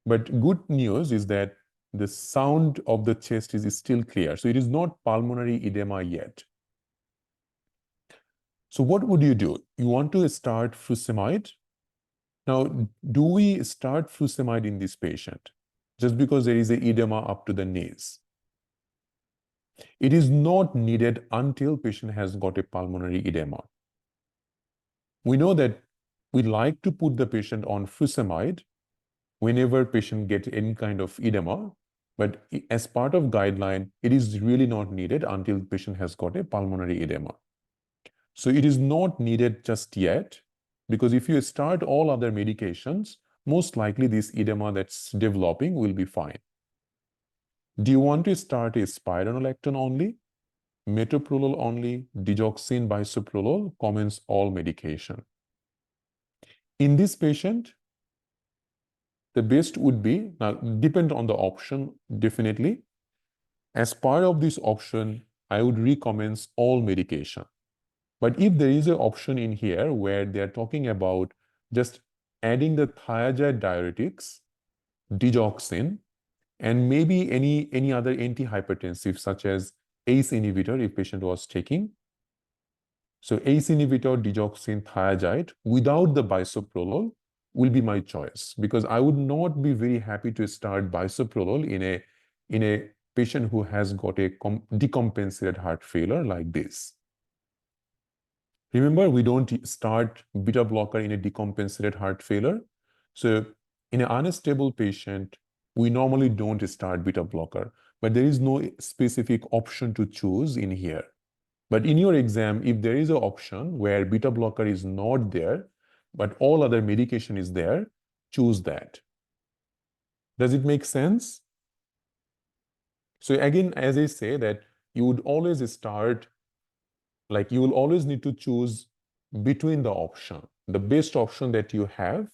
But good news is that the sound of the chest is still clear. So it is not pulmonary edema yet. So what would you do? You want to start furosemide. Now, do we start furosemide in this patient just because there is an edema up to the knees? It is not needed until patient has got a pulmonary edema. We know that we like to put the patient on furosemide whenever patient gets any kind of edema, but as part of guideline, it is really not needed until patient has got a pulmonary edema. So it is not needed just yet, because if you start all other medications, most likely this edema that's developing will be fine. Do you want to start a spironolactone only, metoprolol only, digoxin, bisoprolol, commence all medication? In this patient, the best would be, now depend on the option, definitely. As part of this option, I would recommend all medication. But if there is an option in here where they are talking about just adding the thiazide diuretics, digoxin, and maybe any other antihypertensive such as ACE inhibitor if patient was taking. So ACE inhibitor, digoxin, thiazide without the bisoprolol will be my choice, because I would not be very happy to start bisoprolol in a patient who has got a decompensated heart failure like this. Remember, we don't start beta blocker in a decompensated heart failure. So in an unstable patient, we normally don't start beta blocker, but there is no specific option to choose in here. But in your exam, if there is an option where beta blocker is not there, but all other medication is there, choose that. Does it make sense? So again, as I say that you would always start, like you will always need to choose between the option. The best option that you have,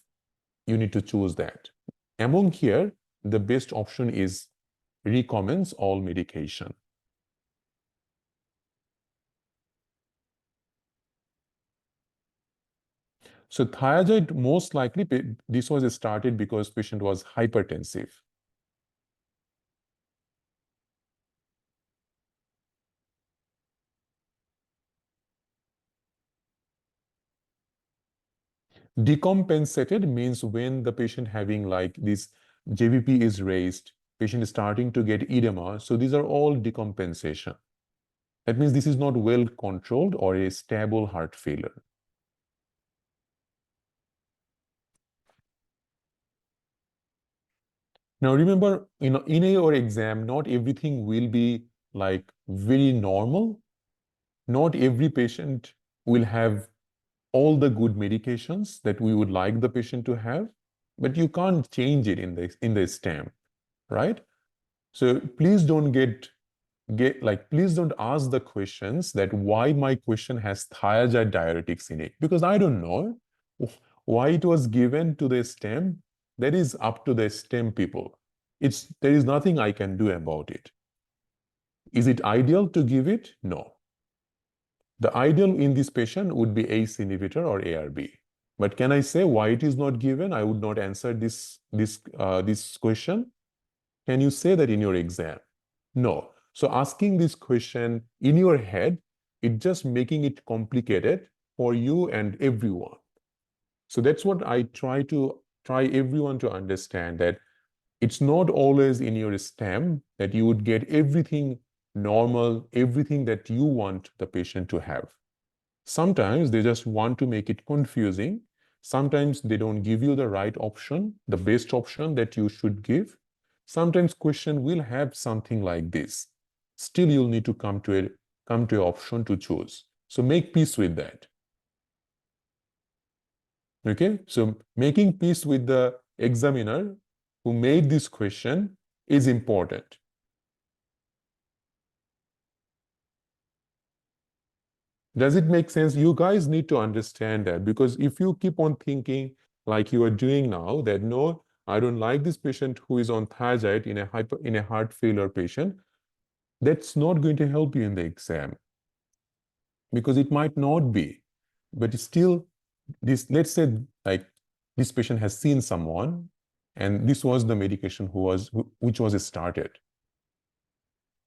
you need to choose that. Among here, the best option is recommends all medication. So thiazide, most likely, this was started because patient was hypertensive. Decompensated means when the patient having like this JVP is raised, patient is starting to get edema. So these are all decompensation. That means this is not well controlled or a stable heart failure. Now remember, in your exam, not everything will be like very normal. Not every patient will have all the good medications that we would like the patient to have, but you can't change it in the stem, right? So please don't please don't ask the questions that why my question has thiazide diuretics in it, because I don't know why it was given to the stem. That is up to the stem people. There is nothing I can do about it. Is it ideal to give it? No. The ideal in this patient would be ACE inhibitor or ARB. But can I say why it is not given? I would not answer this question. Can you say that in your exam? No. So asking this question in your head, it's just making it complicated for you and everyone. So that's what I try everyone to understand, that it's not always in your stem that you would get everything normal, everything that you want the patient to have. Sometimes they just want to make it confusing. Sometimes they don't give you the right option, the best option that you should give. Sometimes question will have something like this. Still, you'll need to come to an option to choose. So make peace with that. Okay, so making peace with the examiner who made this question is important. Does it make sense? You guys need to understand that, because if you keep on thinking like you are doing now, that no, I don't like this patient who is on thiazide in a heart failure patient, that's not going to help you in the exam, because it might not be. But still, this, let's say like this patient has seen someone and this was the medication which was started.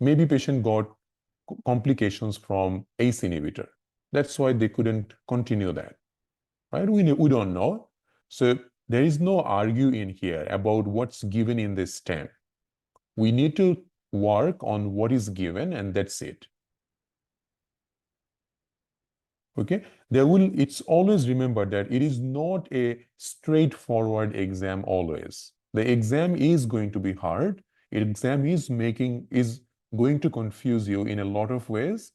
Maybe patient got complications from ACE inhibitor. That's why they couldn't continue that, right? We don't know. So there is no argue in here about what's given in this stem. We need to work on what is given, and that's it. Okay, it's always remember that it is not a straightforward exam always. The exam is going to be hard. Exam is going to confuse you in a lot of ways,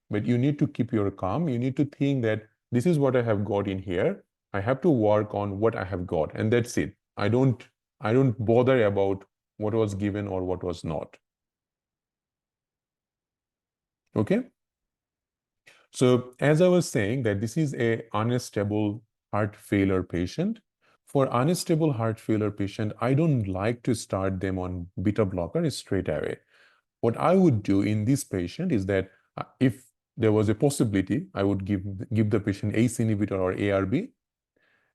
but you need to keep your calm. You need to think that this is what I have got in here. I have to work on what I have got, and that's it. I don't bother about what was given or what was not. Okay? So as I was saying, that this is a unstable heart failure patient. For unstable heart failure patient, I don't like to start them on beta blocker straight away. What I would do in this patient is that if there was a possibility, I would give the patient ACE inhibitor or ARB.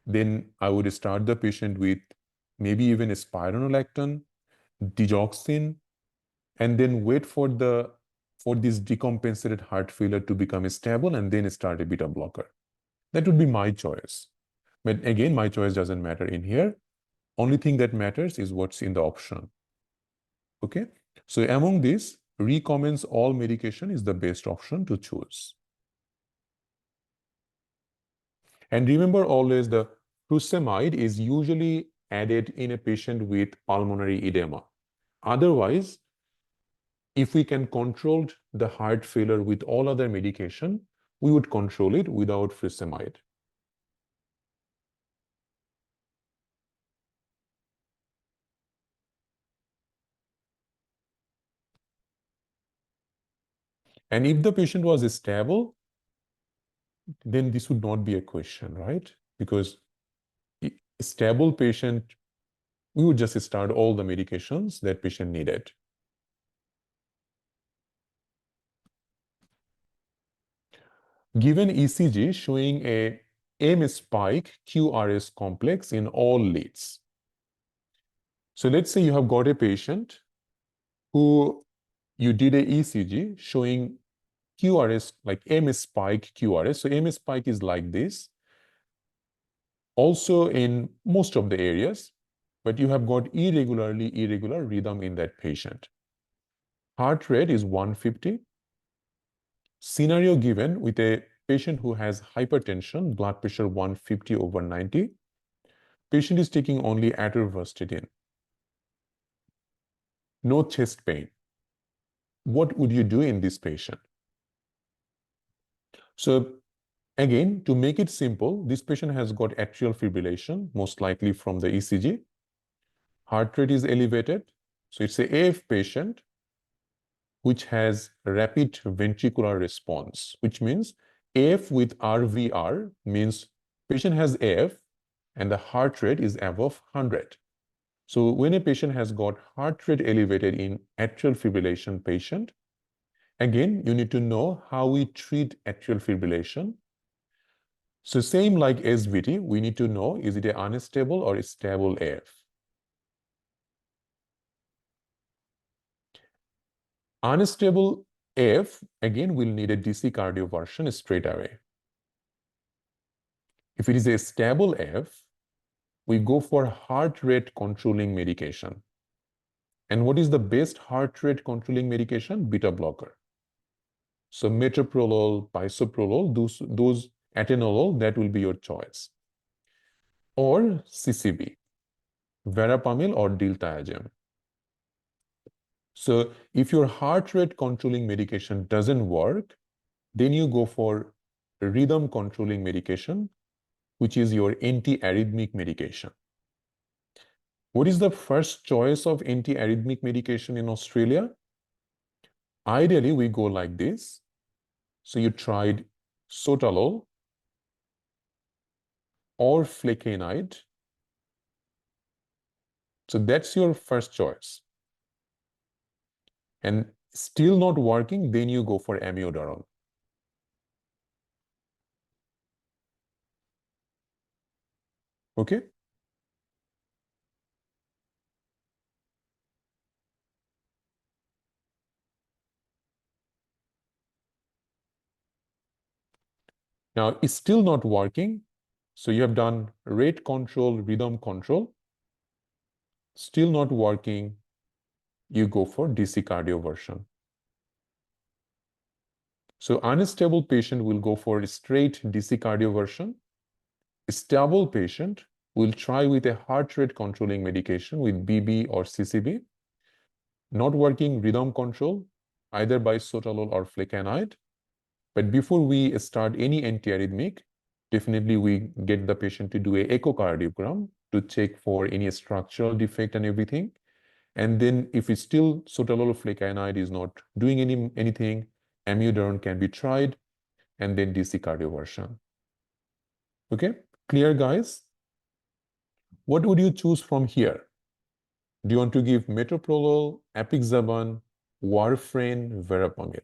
Then I would start the patient with maybe even a spironolactone, digoxin, and then wait for this decompensated heart failure to become stable and then start a beta blocker. That would be my choice. But again, my choice doesn't matter in here. Only thing that matters is what's in the option. Okay? So among these, recommends all medication is the best option to choose. And remember always, the furosemide is usually added in a patient with pulmonary edema. Otherwise, if we can control the heart failure with all other medication, we would control it without furosemide. And if the patient was stable, then this would not be a question, right? Because a stable patient, we would just start all the medications that patient needed. Given ECG showing a M spike QRS complex in all leads. So let's say you have got a patient who you did a ECG showing QRS, like M spike QRS. So M spike is like this. Also in most of the areas, but you have got irregular rhythm in that patient. Heart rate is 150. Scenario given with a patient who has hypertension, blood pressure 150/90. Patient is taking only atorvastatin. No chest pain. What would you do in this patient? So again, to make it simple, this patient has got atrial fibrillation, most likely from the ECG. Heart rate is elevated. So it's a AF patient which has rapid ventricular response, which means AF with RVR means patient has AF and the heart rate is above 100. So when a patient has got heart rate elevated in atrial fibrillation patient, again, you need to know how we treat atrial fibrillation. So same like SVT, we need to know, is it an unstable or a stable AF? Unstable AF, again, will need a DC cardioversion straight away. If it is a stable AF, we go for heart rate controlling medication. And what is the best heart rate controlling medication? Beta blocker. So metoprolol, bisoprolol, those atenolol, that will be your choice. Or CCB, verapamil or diltiazem. So if your heart rate controlling medication doesn't work, then you go for rhythm controlling medication, which is your antiarrhythmic medication. What is the first choice of antiarrhythmic medication in Australia? Ideally, we go like this. So you tried sotalol or flecainide. So that's your first choice. And still not working, then you go for amiodarone. Okay? Now, it's still not working. So you have done rate control, rhythm control. Still not working, you go for DC cardioversion. So unstable patient will go for straight DC cardioversion. Stable patient will try with a heart rate controlling medication with BB or CCB. Not working rhythm control, either by sotalol or flecainide. But before we start any antiarrhythmic, definitely we get the patient to do a echocardiogram to check for any structural defect and everything. And then if it's still sotalol or flecainide is not doing anything, amiodarone can be tried, and then DC cardioversion. Okay, clear, guys? What would you choose from here? Do you want to give metoprolol, apixaban, warfarin, verapamil?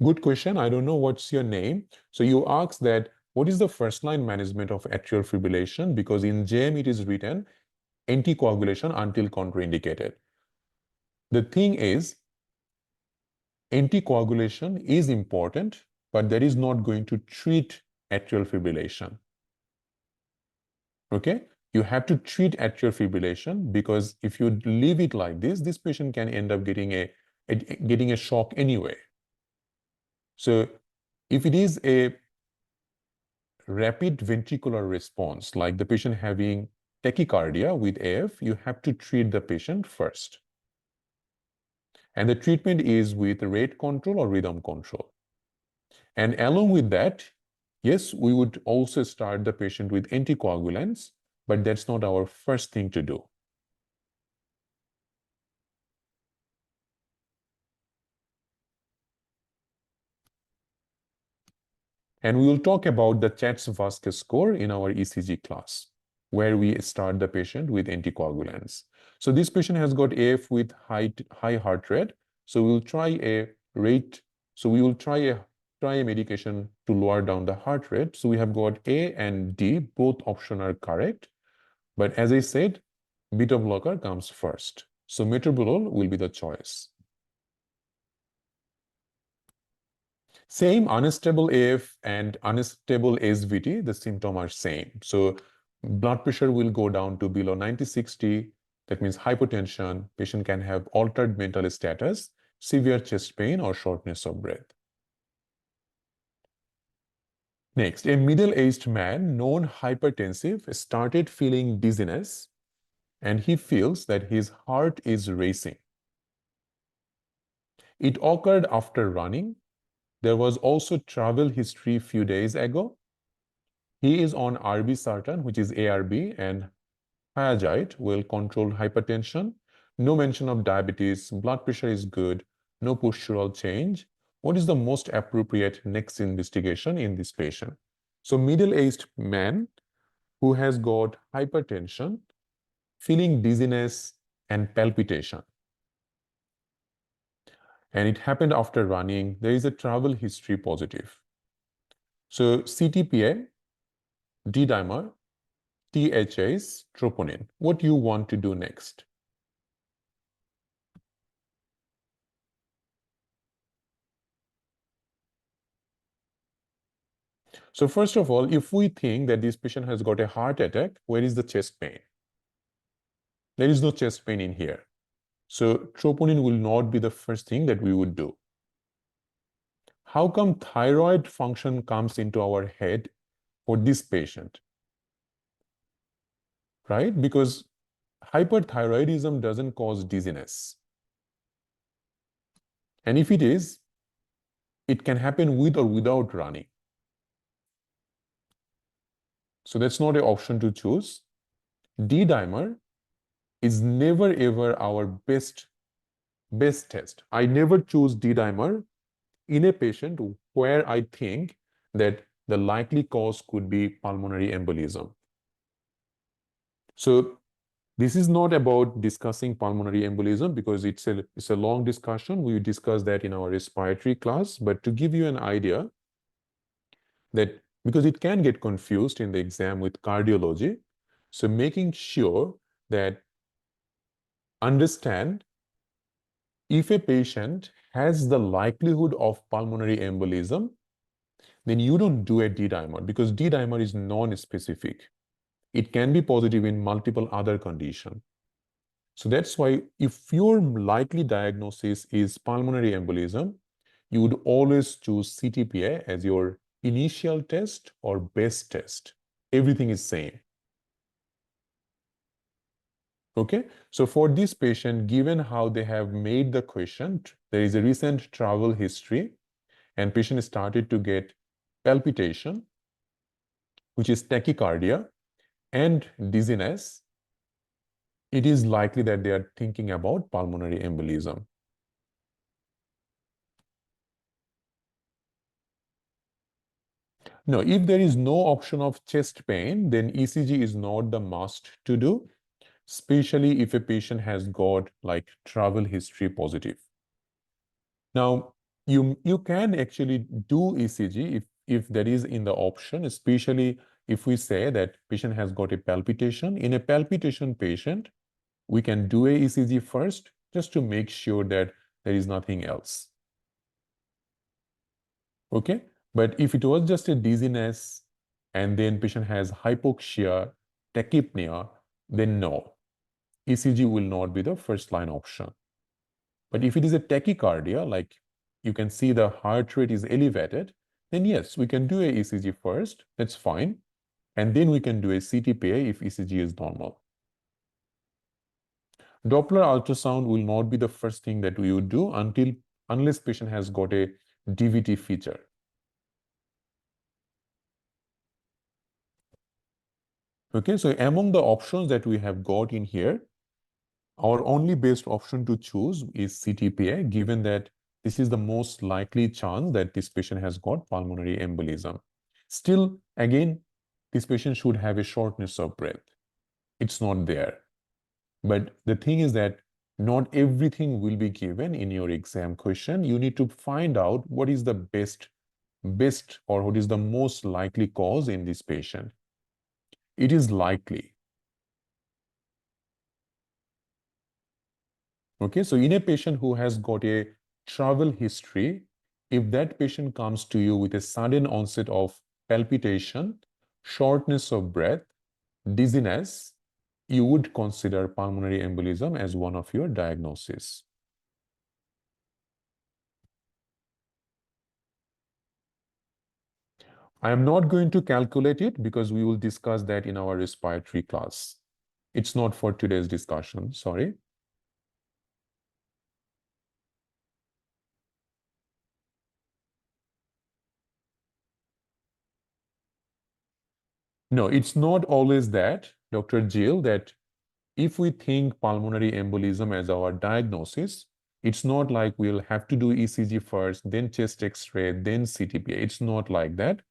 Good question. I don't know what's your name. So you ask that what is the first line management of atrial fibrillation? Because in JAM it is written anticoagulation until contraindicated. The thing is, anticoagulation is important, but that is not going to treat atrial fibrillation. Okay? You have to treat atrial fibrillation because if you leave it like this patient can end up getting a shock anyway. So if it is a rapid ventricular response, like the patient having tachycardia with AF, you have to treat the patient first. And the treatment is with rate control or rhythm control. And along with that, yes, we would also start the patient with anticoagulants, but that's not our first thing to do. And we will talk about the Chats-Vasquez score in our ECG class, where we start the patient with anticoagulants. So this patient has got AF with high heart rate. So we will try a rate. So we will try a medication to lower down the heart rate. So we have got A and D, both options are correct. But as I said, beta blocker comes first. So metoprolol will be the choice. Same unstable AF and unstable SVT, the symptoms are same. So blood pressure will go down to below 90/60. That means hypotension. Patient can have altered mental status, severe chest pain, or shortness of breath. Next, a middle-aged man, known hypertensive, started feeling dizziness, and he feels that his heart is racing. It occurred after running. There was also travel history few days ago. He is on irbesartan, which is ARB, and Hyagite will control hypertension. No mention of diabetes. Blood pressure is good. No postural change. What is the most appropriate next investigation in this patient? So middle-aged man who has got hypertension, feeling dizziness and palpitation. And it happened after running. There is a travel history positive. So CTPA, D-dimer, THAs, troponin. What you want to do next? So first of all, if we think that this patient has got a heart attack, where is the chest pain? There is no chest pain in here. So troponin will not be the first thing that we would do. How come thyroid function comes into our head for this patient? Right? Because hyperthyroidism doesn't cause dizziness. And if it is, It can happen with or without running. So that's not an option to choose. D-dimer is never ever our best test. I never choose D-dimer in a patient where I think that the likely cause could be pulmonary embolism. So this is not about discussing pulmonary embolism because it's a long discussion. We will discuss that in our respiratory class. But to give you an idea that because it can get confused in the exam with cardiology, so making sure that understand if a patient has the likelihood of pulmonary embolism, then you don't do a D-dimer because D-dimer is non-specific. It can be positive in multiple other conditions. So that's why if your likely diagnosis is pulmonary embolism, you would always choose CTPA as your initial test or best test. Everything is same. Okay, so for this patient, given how they have made the question, there is a recent travel history and patient started to get palpitation, which is tachycardia, and dizziness, it is likely that they are thinking about pulmonary embolism. No, if there is no option of chest pain, then ECG is not the must to do, especially if a patient has got like travel history positive. Now, you can actually do ECG if that is in the option, especially if we say that patient has got a palpitation. In a palpitation patient, we can do a ECG first just to make sure that there is nothing else. Okay, but if it was just a dizziness and then patient has hypoxia, tachypnea, then no, ECG will not be the first line option. But if it is a tachycardia, like you can see the heart rate is elevated, then yes, we can do a ECG first, that's fine. And then we can do a CTPA if ECG is normal. Doppler ultrasound will not be the first thing that we would do unless patient has got a DVT feature. Okay, so among the options that we have got in here, our only best option to choose is CTPA, given that this is the most likely chance that this patient has got pulmonary embolism. Still, again, this patient should have a shortness of breath. It's not there. But the thing is that not everything will be given in your exam question. You need to find out what is the best or what is the most likely cause in this patient. It is likely. Okay, so in a patient who has got a travel history, if that patient comes to you with a sudden onset of palpitation, shortness of breath, dizziness, you would consider pulmonary embolism as one of your diagnoses. I am not going to calculate it because we will discuss that in our respiratory class. It's not for today's discussion, sorry. No, it's not always that, Dr. Jill, that if we think pulmonary embolism as our diagnosis, it's not like we'll have to do ECG first, then chest X-ray, then CTPA. It's not like that.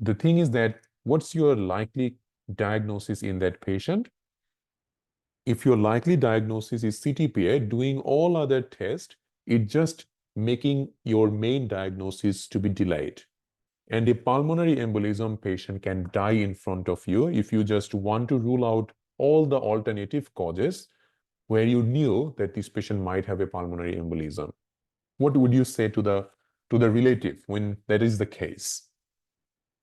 The thing is that what's your likely diagnosis in that patient? If your likely diagnosis is CTPA, doing all other tests, it's just making your main diagnosis to be delayed. And a pulmonary embolism patient can die in front of you if you just want to rule out all the alternative causes where you knew that this patient might have a pulmonary embolism. What would you say to the relative when that is the case?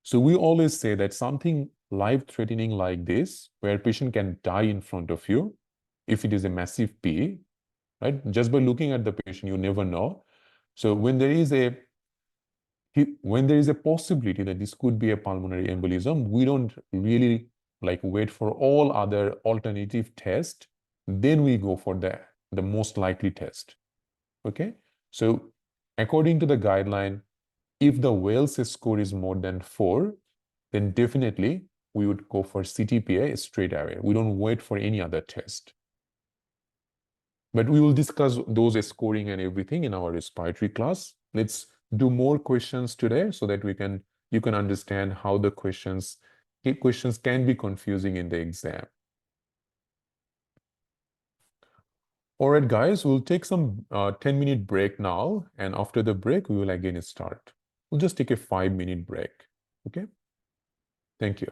So we always say that something life-threatening like this, where patient can die in front of you, if it is a massive P, right? Just by looking at the patient, you never know. So when there is a possibility that this could be a pulmonary embolism, we don't really like wait for all other alternative tests. Then we go for the most likely test. Okay, so According to the guideline, if the Wales score is more than 4, then definitely we would go for CTPA straight away. We don't wait for any other test. But we will discuss those scoring and everything in our respiratory class. Let's do more questions today so that you can understand how the questions can be confusing in the exam. All right, guys, we'll take some 10-minute break now. And after the break, we will again start. We'll just take a 5-minute break. Okay? Thank you.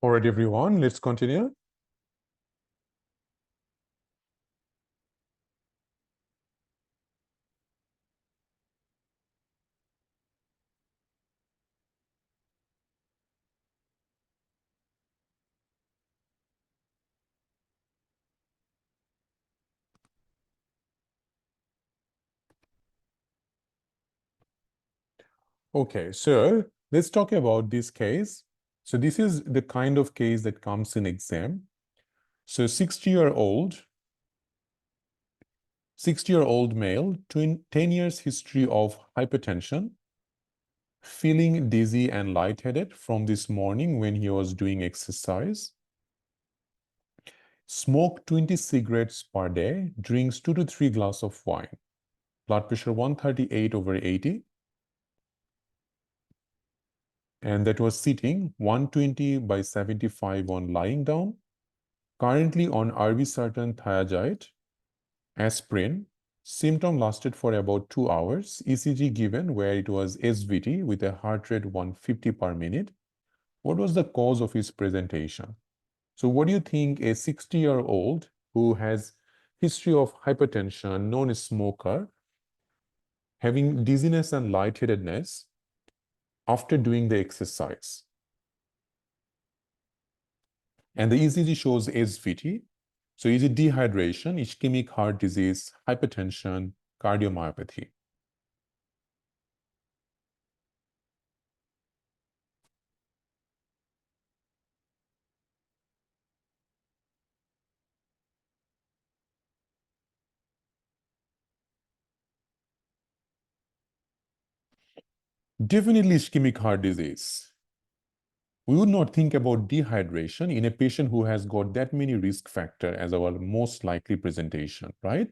All right, everyone, let's continue. Okay, so let's talk about this case. So this is the kind of case that comes in exam. So 60-year-old male, 10 years history of hypertension, feeling dizzy and lightheaded from this morning when he was doing exercise, smoked 20 cigarettes per day, drinks 2 to 3 glasses of wine, blood pressure 138/80, and that was sitting 120/75 on lying down, currently on irbesartan thiazide, aspirin. Symptom lasted for about 2 hours. ECG given where it was SVT with a heart rate 150 per minute. What was the cause of his presentation? So what do you think a 60-year-old who has history of hypertension, non-smoker, having dizziness and lightheadedness after doing the exercise? And the ECG shows SVT. So is it dehydration, ischemic heart disease, hypertension, cardiomyopathy? Definitely ischemic heart disease. We would not think about dehydration in a patient who has got that many risk factors as our most likely presentation, right?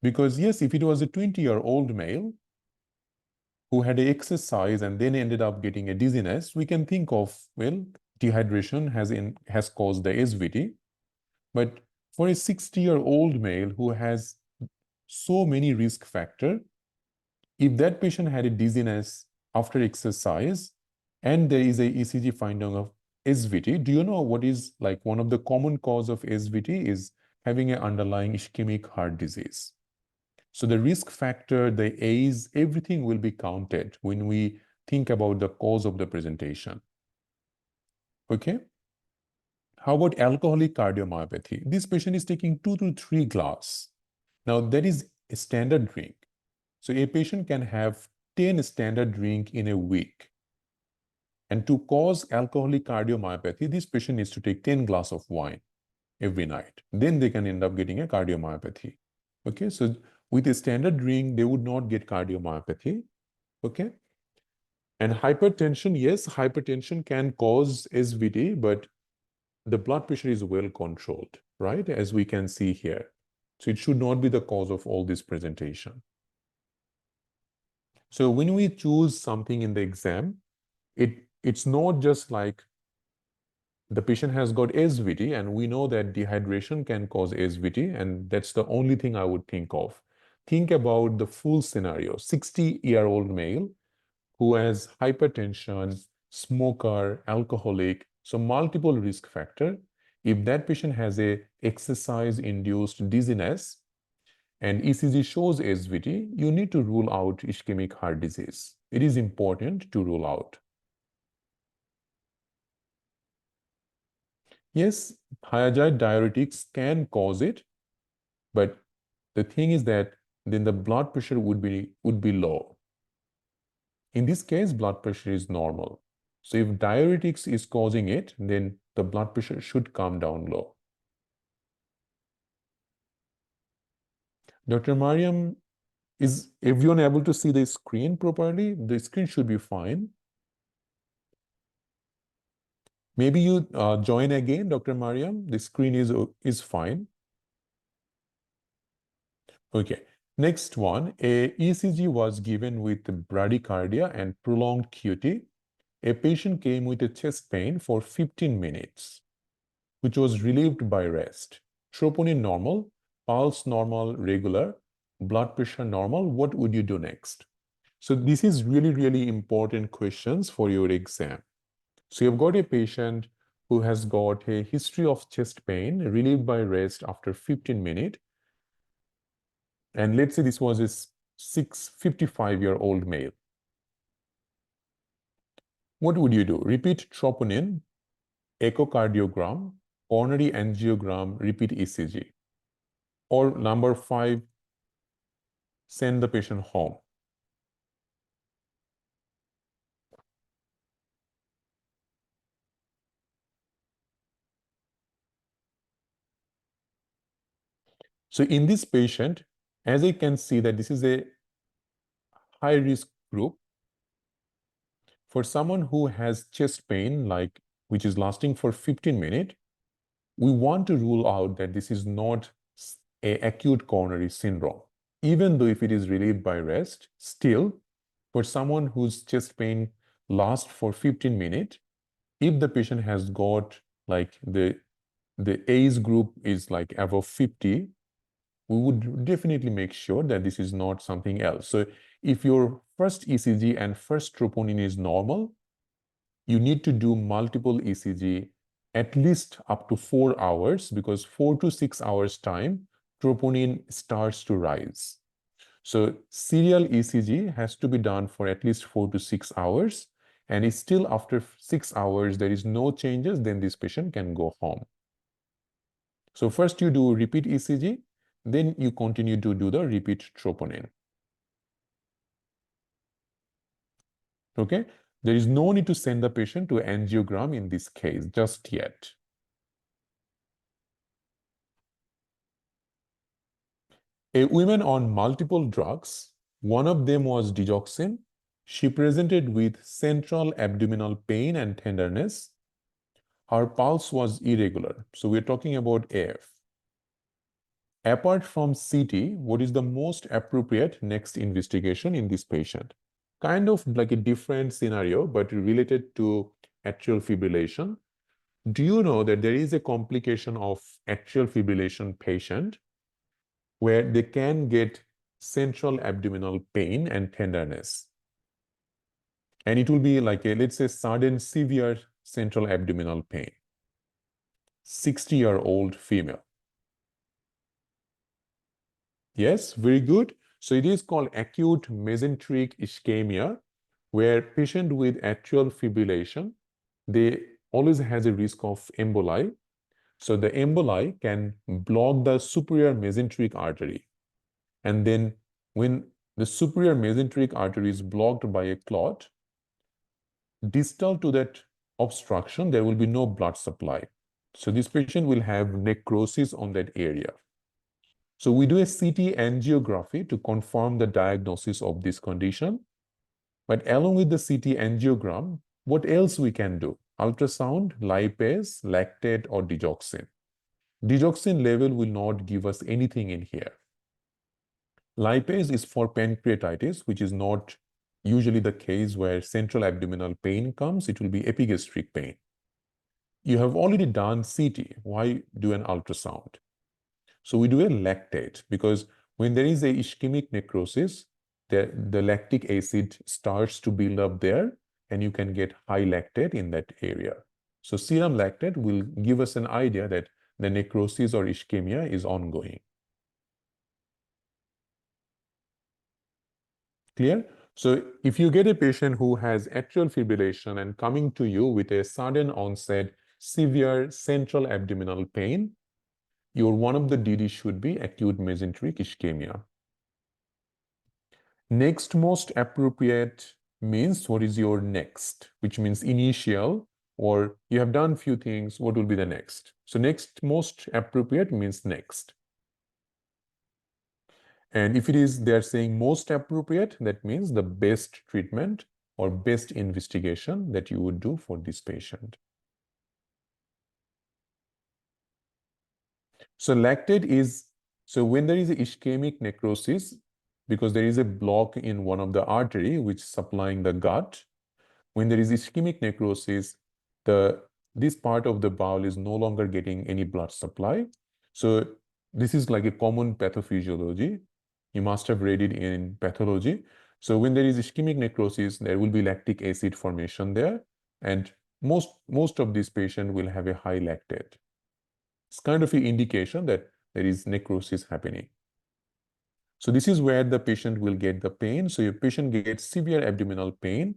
Because yes, if it was a 20-year-old male who had a exercise and then ended up getting a dizziness, we can think of, well, dehydration has caused the SVT. But for a 60-year-old male who has so many risk factors, if that patient had a dizziness after exercise and there is a ECG finding of SVT, do you know what is like one of the common cause of SVT is having an underlying ischemic heart disease. So the risk factor, the age, everything will be counted when we think about the cause of the presentation. Okay? How about alcoholic cardiomyopathy? This patient is taking 2 to 3 glasses. Now that is a standard drink. So a patient can have 10 standard drink in a week. And to cause alcoholic cardiomyopathy, this patient needs to take 10 glasses of wine every night. Then they can end up getting a cardiomyopathy. Okay, so with a standard drink, they would not get cardiomyopathy. Okay. And hypertension, yes, hypertension can cause SVT, but the blood pressure is well controlled, right? As we can see here. So it should not be the cause of all this presentation. So when we choose something in the exam, it's not just like the patient has got SVT, and we know that dehydration can cause SVT, and that's the only thing I would think of. Think about the full scenario. 60-year-old male who has hypertension, smoker, alcoholic, so multiple risk factor. If that patient has a exercise-induced dizziness and ECG shows SVT, you need to rule out ischemic heart disease. It is important to rule out. Yes, thiazide diuretics can cause it, but the thing is that then the blood pressure would be low. In this case, blood pressure is normal. So if diuretics is causing it, then the blood pressure should come down low. Dr. Mariam, is everyone able to see the screen properly? The screen should be fine. Maybe you join again, Dr. Mariam. The screen is fine. Okay. Next one, a ECG was given with bradycardia and prolonged QT. A patient came with a chest pain for 15 minutes, which was relieved by rest. Troponin normal, pulse normal, regular, blood pressure normal. What would you do next? So this is really, really important questions for your exam. So you've got a patient who has got a history of chest pain relieved by rest after 15 minutes. And let's say this was a 55-year-old male. What would you do? Repeat troponin, echocardiogram, coronary angiogram, repeat ECG. Or number 5, send the patient home. So in this patient, as I can see that this is a high risk group. For someone who has chest pain, like which is lasting for 15 minutes, we want to rule out that this is not an acute coronary syndrome. Even though if it is relieved by rest, still, for someone whose chest pain lasts for 15 minutes, if the patient has got like the age group is like above 50, we would definitely make sure that this is not something else. So if your first ECG and first troponin is normal, you need to do multiple ECG at least up to 4 hours, because 4 to 6 hours time, troponin starts to rise. So serial ECG has to be done for at least 4 to 6 hours. And it's still after 6 hours, there is no changes, then this patient can go home. So first you do repeat ECG, then you continue to do the repeat troponin. Okay? There is no need to send the patient to angiogram in this case just yet. A woman on multiple drugs, one of them was digoxin. She presented with central abdominal pain and tenderness. Her pulse was irregular. So we're talking about AF. Apart from CT, what is the most appropriate next investigation in this patient? Kind of like a different scenario, but related to atrial fibrillation. Do you know that there is a complication of atrial fibrillation patient where they can get central abdominal pain and tenderness? And it will be like a, let's say, sudden severe central abdominal pain. 60-year-old female. Yes, very good. So it is called acute mesenteric ischemia, where patient with atrial fibrillation, they always has a risk of emboli. So the emboli can block the superior mesenteric artery. And then when the superior mesenteric artery is blocked by a clot, distal to that obstruction, there will be no blood supply. So this patient will have necrosis on that area. So we do a CT angiography to confirm the diagnosis of this condition. But along with the CT angiogram, what else we can do? Ultrasound, lipase, lactate, or digoxin. Digoxin level will not give us anything in here. Lipase is for pancreatitis, which is not usually the case where central abdominal pain comes. It will be epigastric pain. You have already done CT. Why do an ultrasound? So we do a lactate, because when there is a ischemic necrosis, the lactic acid starts to build up there, and you can get high lactate in that area. So serum lactate will give us an idea that the necrosis or ischemia is ongoing. Clear? So if you get a patient who has atrial fibrillation and coming to you with a sudden onset severe central abdominal pain, your one of the DD should be acute mesenteric ischemia. Next most appropriate means what is your next, which means initial, or you have done few things, what will be the next? So next most appropriate means next. And if it is, they're saying most appropriate, that means the best treatment or best investigation that you would do for this patient. So lactate is, so when there is a ischemic necrosis, because there is a block in one of the artery which is supplying the gut, when there is ischemic necrosis, this part of the bowel is no longer getting any blood supply. So this is like a common pathophysiology. You must have read it in pathology. So when there is ischemic necrosis, there will be lactic acid formation there. And most of these patients will have a high lactate. It's kind of an indication that there is necrosis happening. So this is where the patient will get the pain. So your patient gets severe abdominal pain,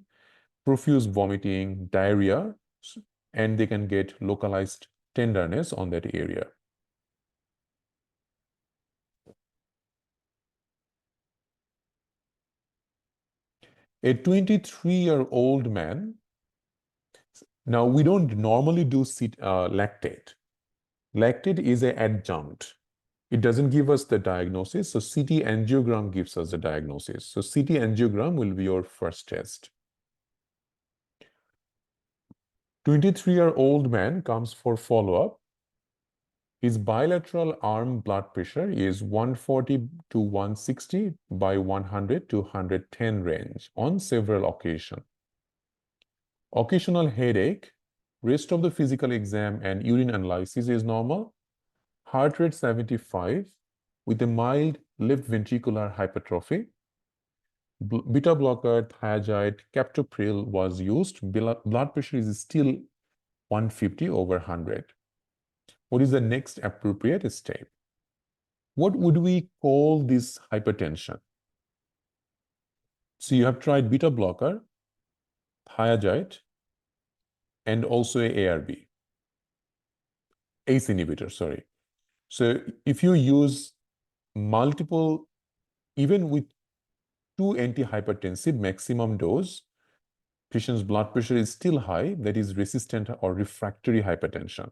profuse vomiting, diarrhea, and they can get localized tenderness on that area. A 23-year-old man, now we don't normally do lactate. Lactate is an adjunct. It doesn't give us the diagnosis, so CT angiogram gives us the diagnosis. So CT angiogram will be your first test. 23-year-old man comes for follow-up. His bilateral arm blood pressure is 140 to 160 by 100 to 110 range on several occasions. Occasional headache, rest of the physical exam and urine analysis is normal. Heart rate 75 with a mild left ventricular hypertrophy. Beta blocker, thiazide, captopril was used. Blood pressure is still 150 over 100. What is the next appropriate step? What would we call this hypertension? So you have tried beta blocker, thiazide, and also a ARB, ACE inhibitor, sorry. So if you use multiple, even with 2 antihypertensive maximum dose, patient's blood pressure is still high, that is resistant or refractory hypertension.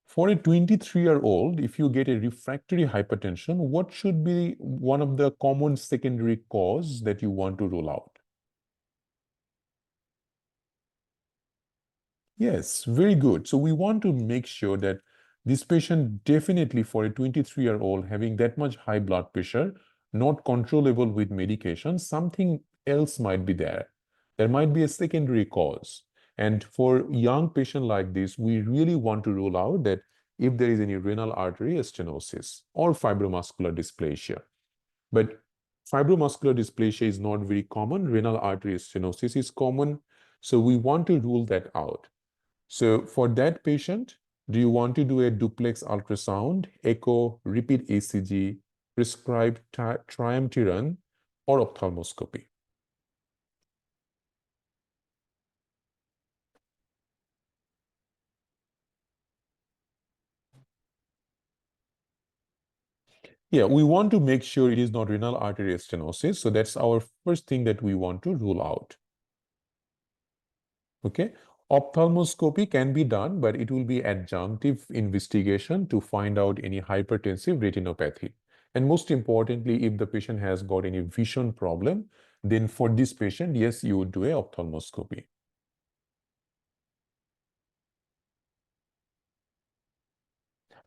For a 23-year-old, if you get a refractory hypertension, what should be one of the common secondary cause that you want to rule out? Yes, very good. So we want to make sure that this patient definitely for a 23-year-old having that much high blood pressure, not controllable with medication, something else might be there. There might be a secondary cause. And for young patient like this, we really want to rule out that if there is any renal artery stenosis or fibromuscular dysplasia. But fibromuscular dysplasia is not very common. Renal artery stenosis is common. So we want to rule that out. So for that patient, do you want to do a duplex ultrasound, echo, repeat ECG, prescribed triamcinolone, or ophthalmoscopy? Yeah, we want to make sure it is not renal artery stenosis. So that's our first thing that we want to rule out. Okay. Ophthalmoscopy can be done, but it will be adjunctive investigation to find out any hypertensive retinopathy. And most importantly, if the patient has got any vision problem, then for this patient, yes, you would do a ophthalmoscopy.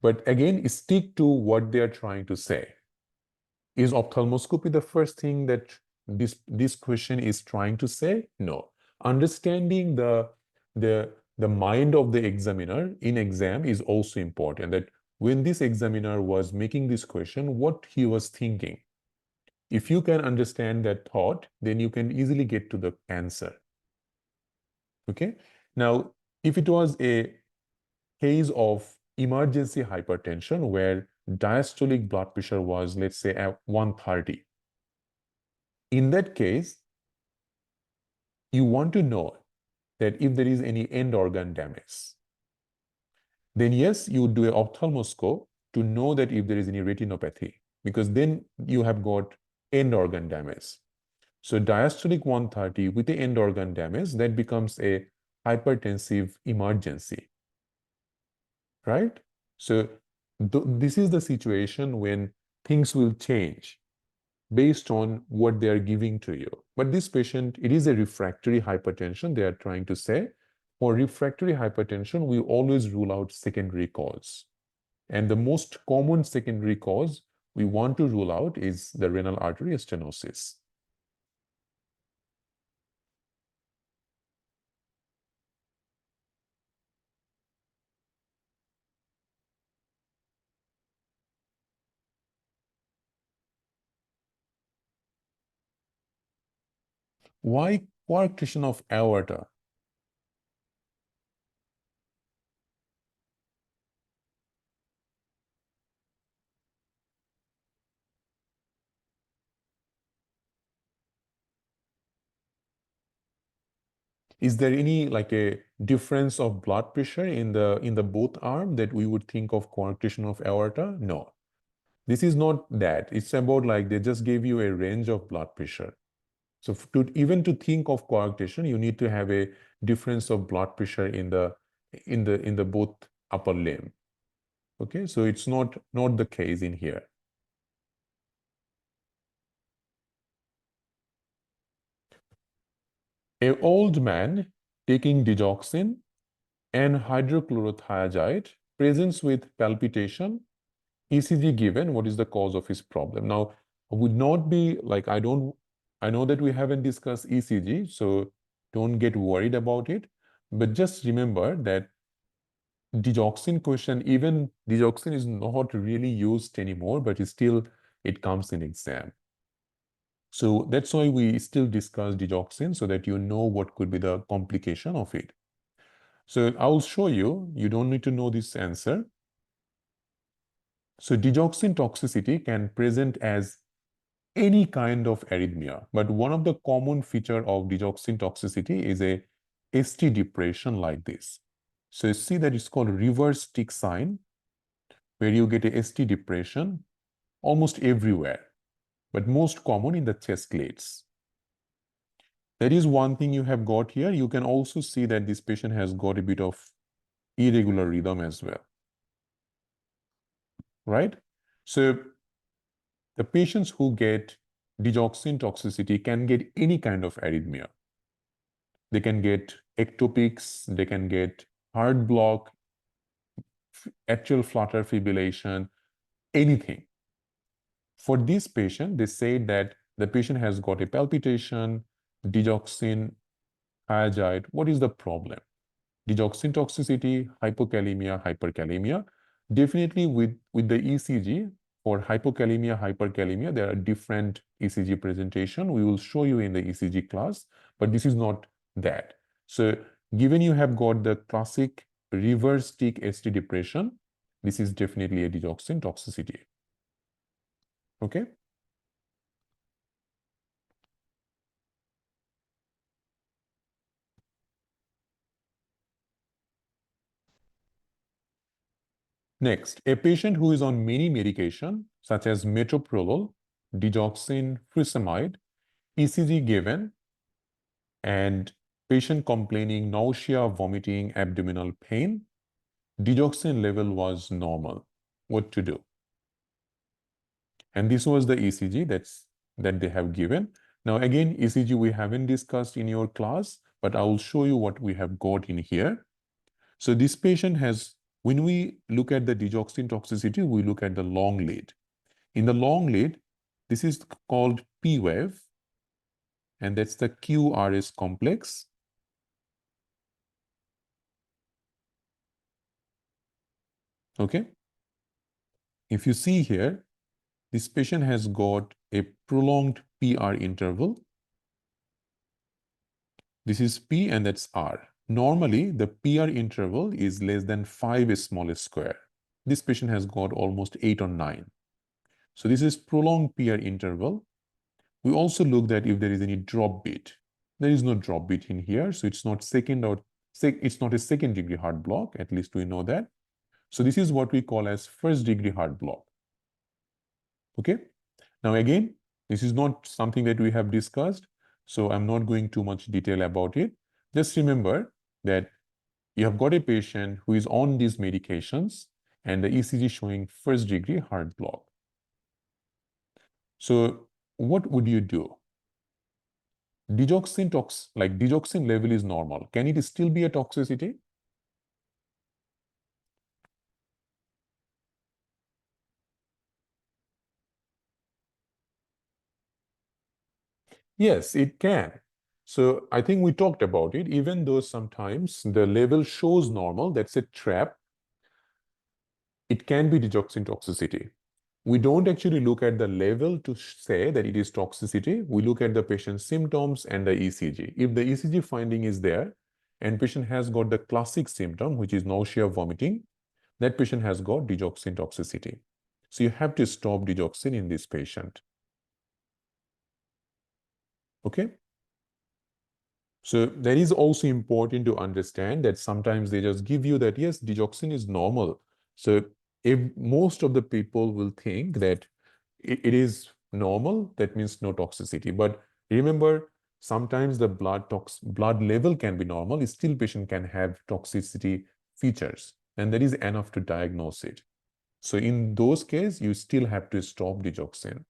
But again, stick to what they are trying to say. Is ophthalmoscopy the first thing that this question is trying to say? No. Understanding the mind of the examiner in exam is also important. That when this examiner was making this question, what he was thinking. If you can understand that thought, then you can easily get to the answer. Okay. Now, if it was a case of emergency hypertension where diastolic blood pressure was, let's say, at 130. In that case, you want to know that if there is any end organ damage, then yes, you would do an ophthalmoscope to know that if there is any retinopathy, because then you have got end organ damage. So diastolic 130 with the end organ damage, that becomes a hypertensive emergency, right? So this is the situation when things will change based on what they are giving to you. But this patient, it is a refractory hypertension, they are trying to say. For refractory hypertension, we always rule out secondary cause. And the most common secondary cause we want to rule out is the renal artery stenosis. Why coarctation of aorta. Is there any like a difference of blood pressure in the both arm that we would think of coarctation of aorta? No. This is not that. It's about like they just gave you a range of blood pressure. So even to think of coarctation, you need to have a difference of blood pressure in the both upper limb. Okay, so it's not the case in here. An old man taking digoxin and hydrochlorothiazide presents with palpitation, ECG given, what is the cause of his problem? Now, I would not be like, I know that we haven't discussed ECG, so don't get worried about it. But just remember that digoxin question, even digoxin is not really used anymore, but it comes in exam. So that's why we still discuss digoxin so that you know what could be the complication of it. So I'll show you, you don't need to know this answer. So digoxin toxicity can present as any kind of arrhythmia, but one of the common feature of digoxin toxicity is a ST depression like this. So you see that it's called reverse tick sign, where you get a ST depression almost everywhere, but most common in the chest plates. That is one thing you have got here. You can also see that this patient has got a bit of irregular rhythm as well, right? So the patients who get digoxin toxicity can get any kind of arrhythmia. They can get ectopics, they can get heart block, atrial flutter fibrillation, anything. For this patient, they say that the patient has got a palpitation, digoxin, thiazide. What is the problem? Digoxin toxicity, hypokalemia, hyperkalemia. Definitely with the ECG, for hypokalemia, hyperkalemia, there are different ECG presentation. We will show you in the ECG class, but this is not that. So given you have got the classic reverse tick ST depression, this is definitely a digoxin toxicity. Okay. Next, a patient who is on many medication, such as metoprolol, digoxin, furosemide, ECG given, and patient complaining nausea, vomiting, abdominal pain, digoxin level was normal. What to do? And this was the ECG that they have given. Now again, ECG we haven't discussed in your class, but I will show you what we have got in here. So this patient has, when we look at the digoxin toxicity, we look at the long lead. In the long lead, this is called P-wave, and that's the QRS complex. Okay. If you see here, this patient has got a prolonged PR interval. This is P and that's R. Normally, the PR interval is less than 5 small square. This patient has got almost 8 or 9. So this is prolonged PR interval. We also looked at if there is any drop beat. There is no drop beat in here, so it's not it's not a second degree heart block, at least we know that. So this is what we call as first degree heart block. Okay. Now again, this is not something that we have discussed, so I'm not going too much detail about it. Just remember that you have got a patient who is on these medications and the ECG showing first degree heart block. So what would you do? Digoxin level is normal. Can it still be a toxicity? Yes, it can. So I think we talked about it. Even though sometimes the level shows normal, that's a trap. It can be digoxin toxicity. we don't actually look at the level to say that it is toxicity. We look at the patient's symptoms and the ECG. If the ECG finding is there and patient has got the classic symptom, which is nausea, vomiting, that patient has got digoxin toxicity. So you have to stop digoxin in this patient. Okay? So that is also important to understand that sometimes they just give you that, yes, digoxin is normal. So if most of the people will think that it is normal, that means no toxicity. But remember, sometimes the blood level can be normal, still patient can have toxicity features, and that is enough to diagnose it. So in those cases, you still have to stop digoxin.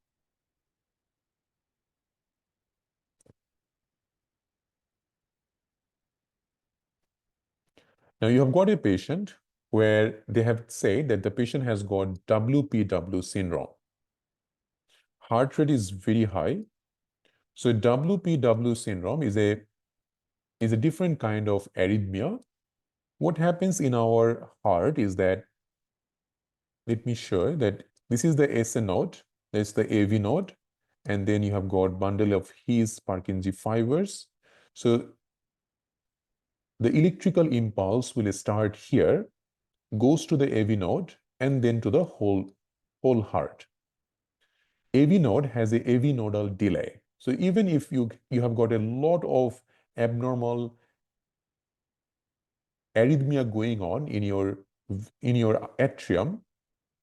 Now you have got a patient where they have said that the patient has got WPW syndrome. Heart rate is very high. So WPW syndrome is a different kind of arrhythmia. What happens in our heart is that, let me show that this is the SA node, that's the AV node, and then you have got bundle of His Purkinje fibers. So the electrical impulse will start here, goes to the AV node, and then to the whole heart. AV node has a AV nodal delay. So even if you have got a lot of abnormal arrhythmia going on in your atrium,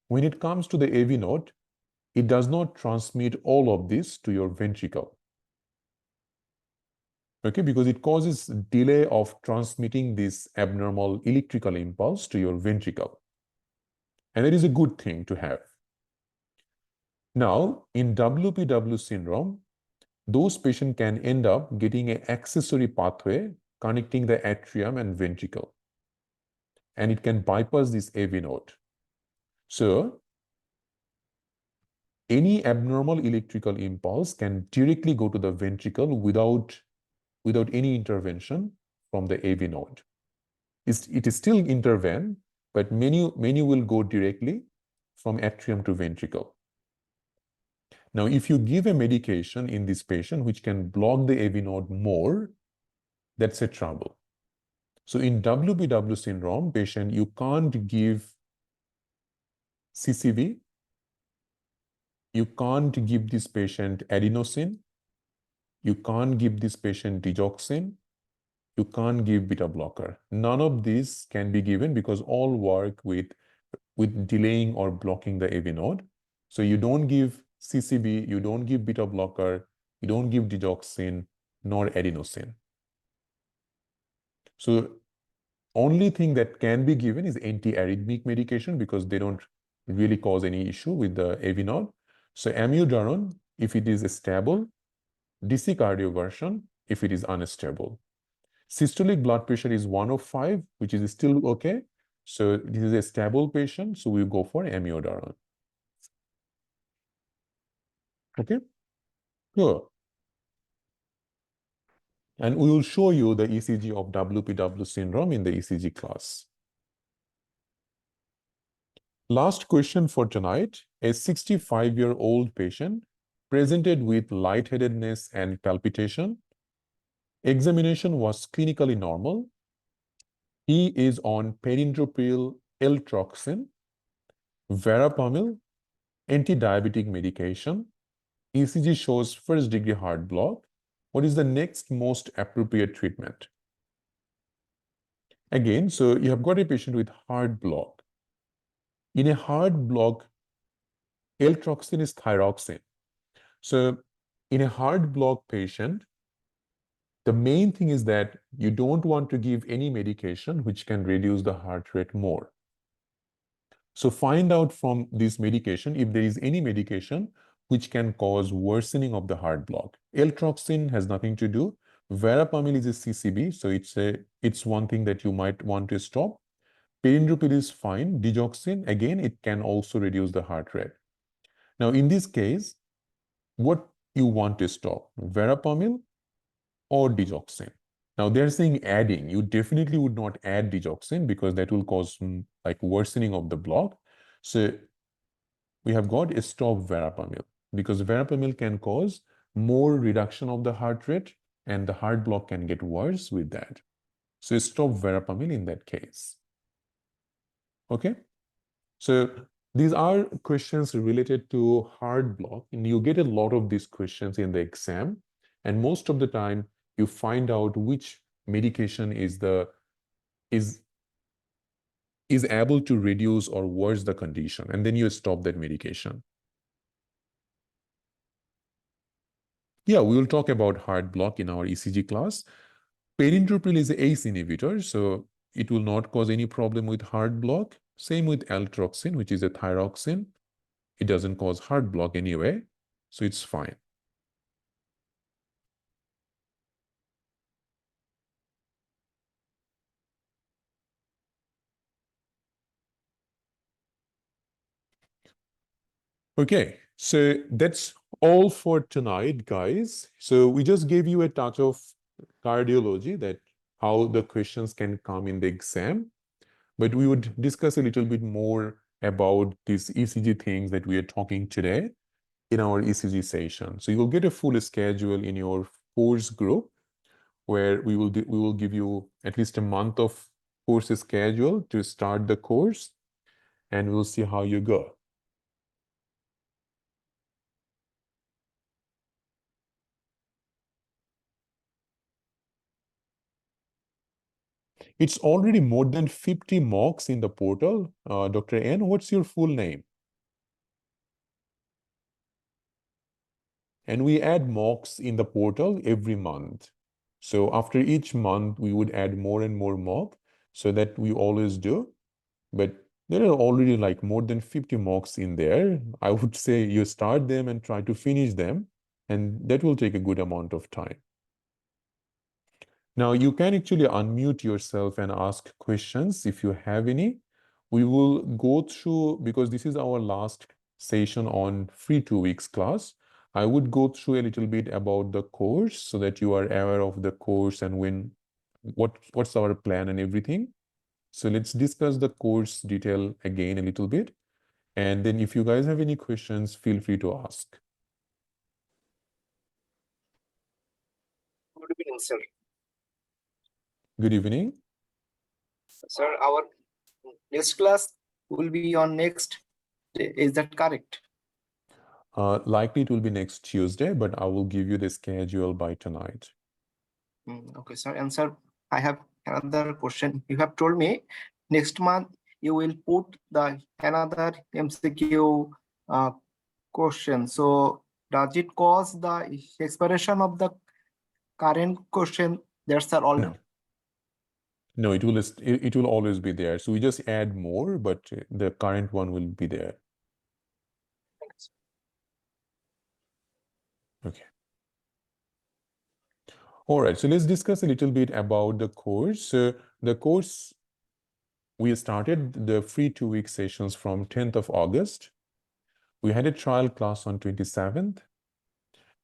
when it comes to the AV node, it does not transmit all of this to your ventricle. Okay, because it causes delay of transmitting this abnormal electrical impulse to your ventricle. And that is a good thing to have. Now, in WPW syndrome, those patients can end up getting an accessory pathway connecting the atrium and ventricle. And it can bypass this AV node. So, any abnormal electrical impulse can directly go to the ventricle without any intervention from the AV node. It is still intervene, but many will go directly from atrium to ventricle. Now, if you give a medication in this patient which can block the AV node more, that's a trouble. So in WPW syndrome patient, you can't give CCV, you can't give this patient adenosine, you can't give this patient digoxin, you can't give beta blocker. None of these can be given because all work with delaying or blocking the AV node. So you don't give CCB, you don't give beta blocker, you don't give digoxin, nor adenosine. So only thing that can be given is antiarrhythmic medication because they don't really cause any issue with the AV node. So amiodarone, if it is stable, DC cardioversion, if it is unstable. Systolic blood pressure is 105, which is still okay. So this is a stable patient, so we go for amiodarone. Okay, good. And we will show you the ECG of WPW syndrome in the ECG class. Last question for tonight. A 65-year-old patient presented with lightheadedness and palpitation. Examination was clinically normal. He is on perindopril, L-troxin, verapamil, anti-diabetic medication. ECG shows first-degree heart block. What is the next most appropriate treatment? Again, so you have got a patient with heart block. In a heart block, L-troxin is thyroxine. So in a heart block patient, the main thing is that you don't want to give any medication which can reduce the heart rate more. So find out from this medication if there is any medication which can cause worsening of the heart block. L-troxin has nothing to do. Verapamil is a CCB, so it's one thing that you might want to stop. Perindopril is fine. Digoxin, again, it can also reduce the heart rate. Now, in this case, what you want to stop, verapamil or digoxin? Now, they're saying adding. You definitely would not add digoxin because that will cause like worsening of the block. So we have got stop verapamil, because verapamil can cause more reduction of the heart rate and the heart block can get worse with that. So stop verapamil in that case. Okay, so these are questions related to heart block, and you get a lot of these questions in the exam, and most of the time you find out which medication is able to reduce or worse the condition, and then you stop that medication. Yeah, we will talk about heart block in our ECG class. Perindopril is an ACE inhibitor, so it will not cause any problem with heart block. Same with Altroxin, which is a thyroxine. It doesn't cause heart block anyway, so it's fine. Okay, so that's all for tonight, guys. So we just gave you a touch of cardiology, that how the questions can come in the exam, but we would discuss a little bit more about these ECG things that we are talking today in our ECG session. So you'll get a full schedule in your course group, where we will give you at least a month of course schedule to start the course, and we'll see how you go. It's already more than 50 mocks in the portal. Dr. N, what's your full name? And we add mocks in the portal every month. So after each month, we would add more and more mock, so that we always do. But there are already like more than 50 mocks in there. I would say you start them and try to finish them, and that will take a good amount of time. Now you can actually unmute yourself and ask questions if you have any. We will go through, because this is our last session on free 2 weeks class. I would go through a little bit about the course so that you are aware of the course and what's our plan and everything. So let's discuss the course detail again a little bit. And then if you guys have any questions, feel free to ask. Good evening, sir. Good evening. Sir, our next class will be on next day. Is that correct? Likely it will be next Tuesday, but I will give you the schedule by tonight. Okay, sir. And sir, I have another question. You have told me next month you will put the another MCQ question. So does it cause the expiration of the current question? That's all. No. No, it will always be there. So we just add more, but the current one will be there. Okay. All right, so let's discuss a little bit about the course. So the course, we started the free 2 week sessions from 10th of August. We had a trial class on 27th.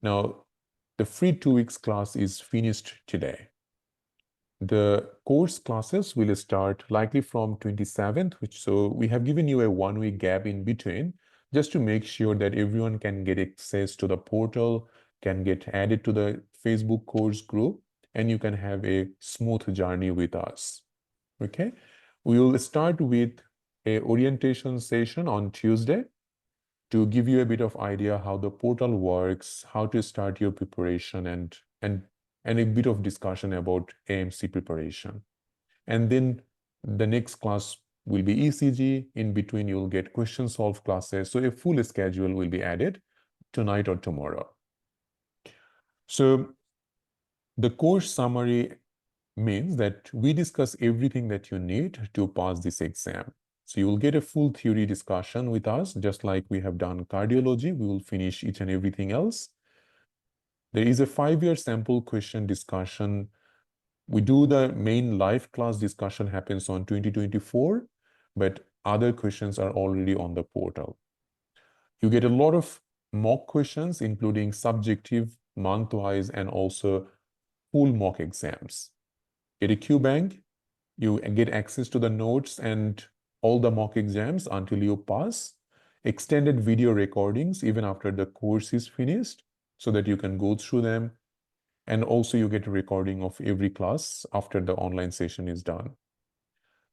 Now, the free 2 weeks class is finished today. The course classes will start likely from 27th, so we have given you a 1 week gap in between, just to make sure that everyone can get access to the portal, can get added to the Facebook course group, and you can have a smooth journey with us. Okay, we will start with a orientation session on Tuesday to give you a bit of idea how the portal works, how to start your preparation, and a bit of discussion about AMC preparation. And then the next class will be ECG. In between, you'll get question solve classes. So a full schedule will be added tonight or tomorrow. So the course summary means that we discuss everything that you need to pass this exam. So you will get a full theory discussion with us, just like we have done cardiology. We will finish each and everything else. There is a 5-year sample question discussion. We do the main live class discussion happens on 2024, but other questions are already on the portal. You get a lot of mock questions, including subjective, month-wise, and also full mock exams. Get a Q bank, you get access to the notes and all the mock exams until you pass. extended video recordings even after the course is finished so that you can go through them. And also you get a recording of every class after the online session is done.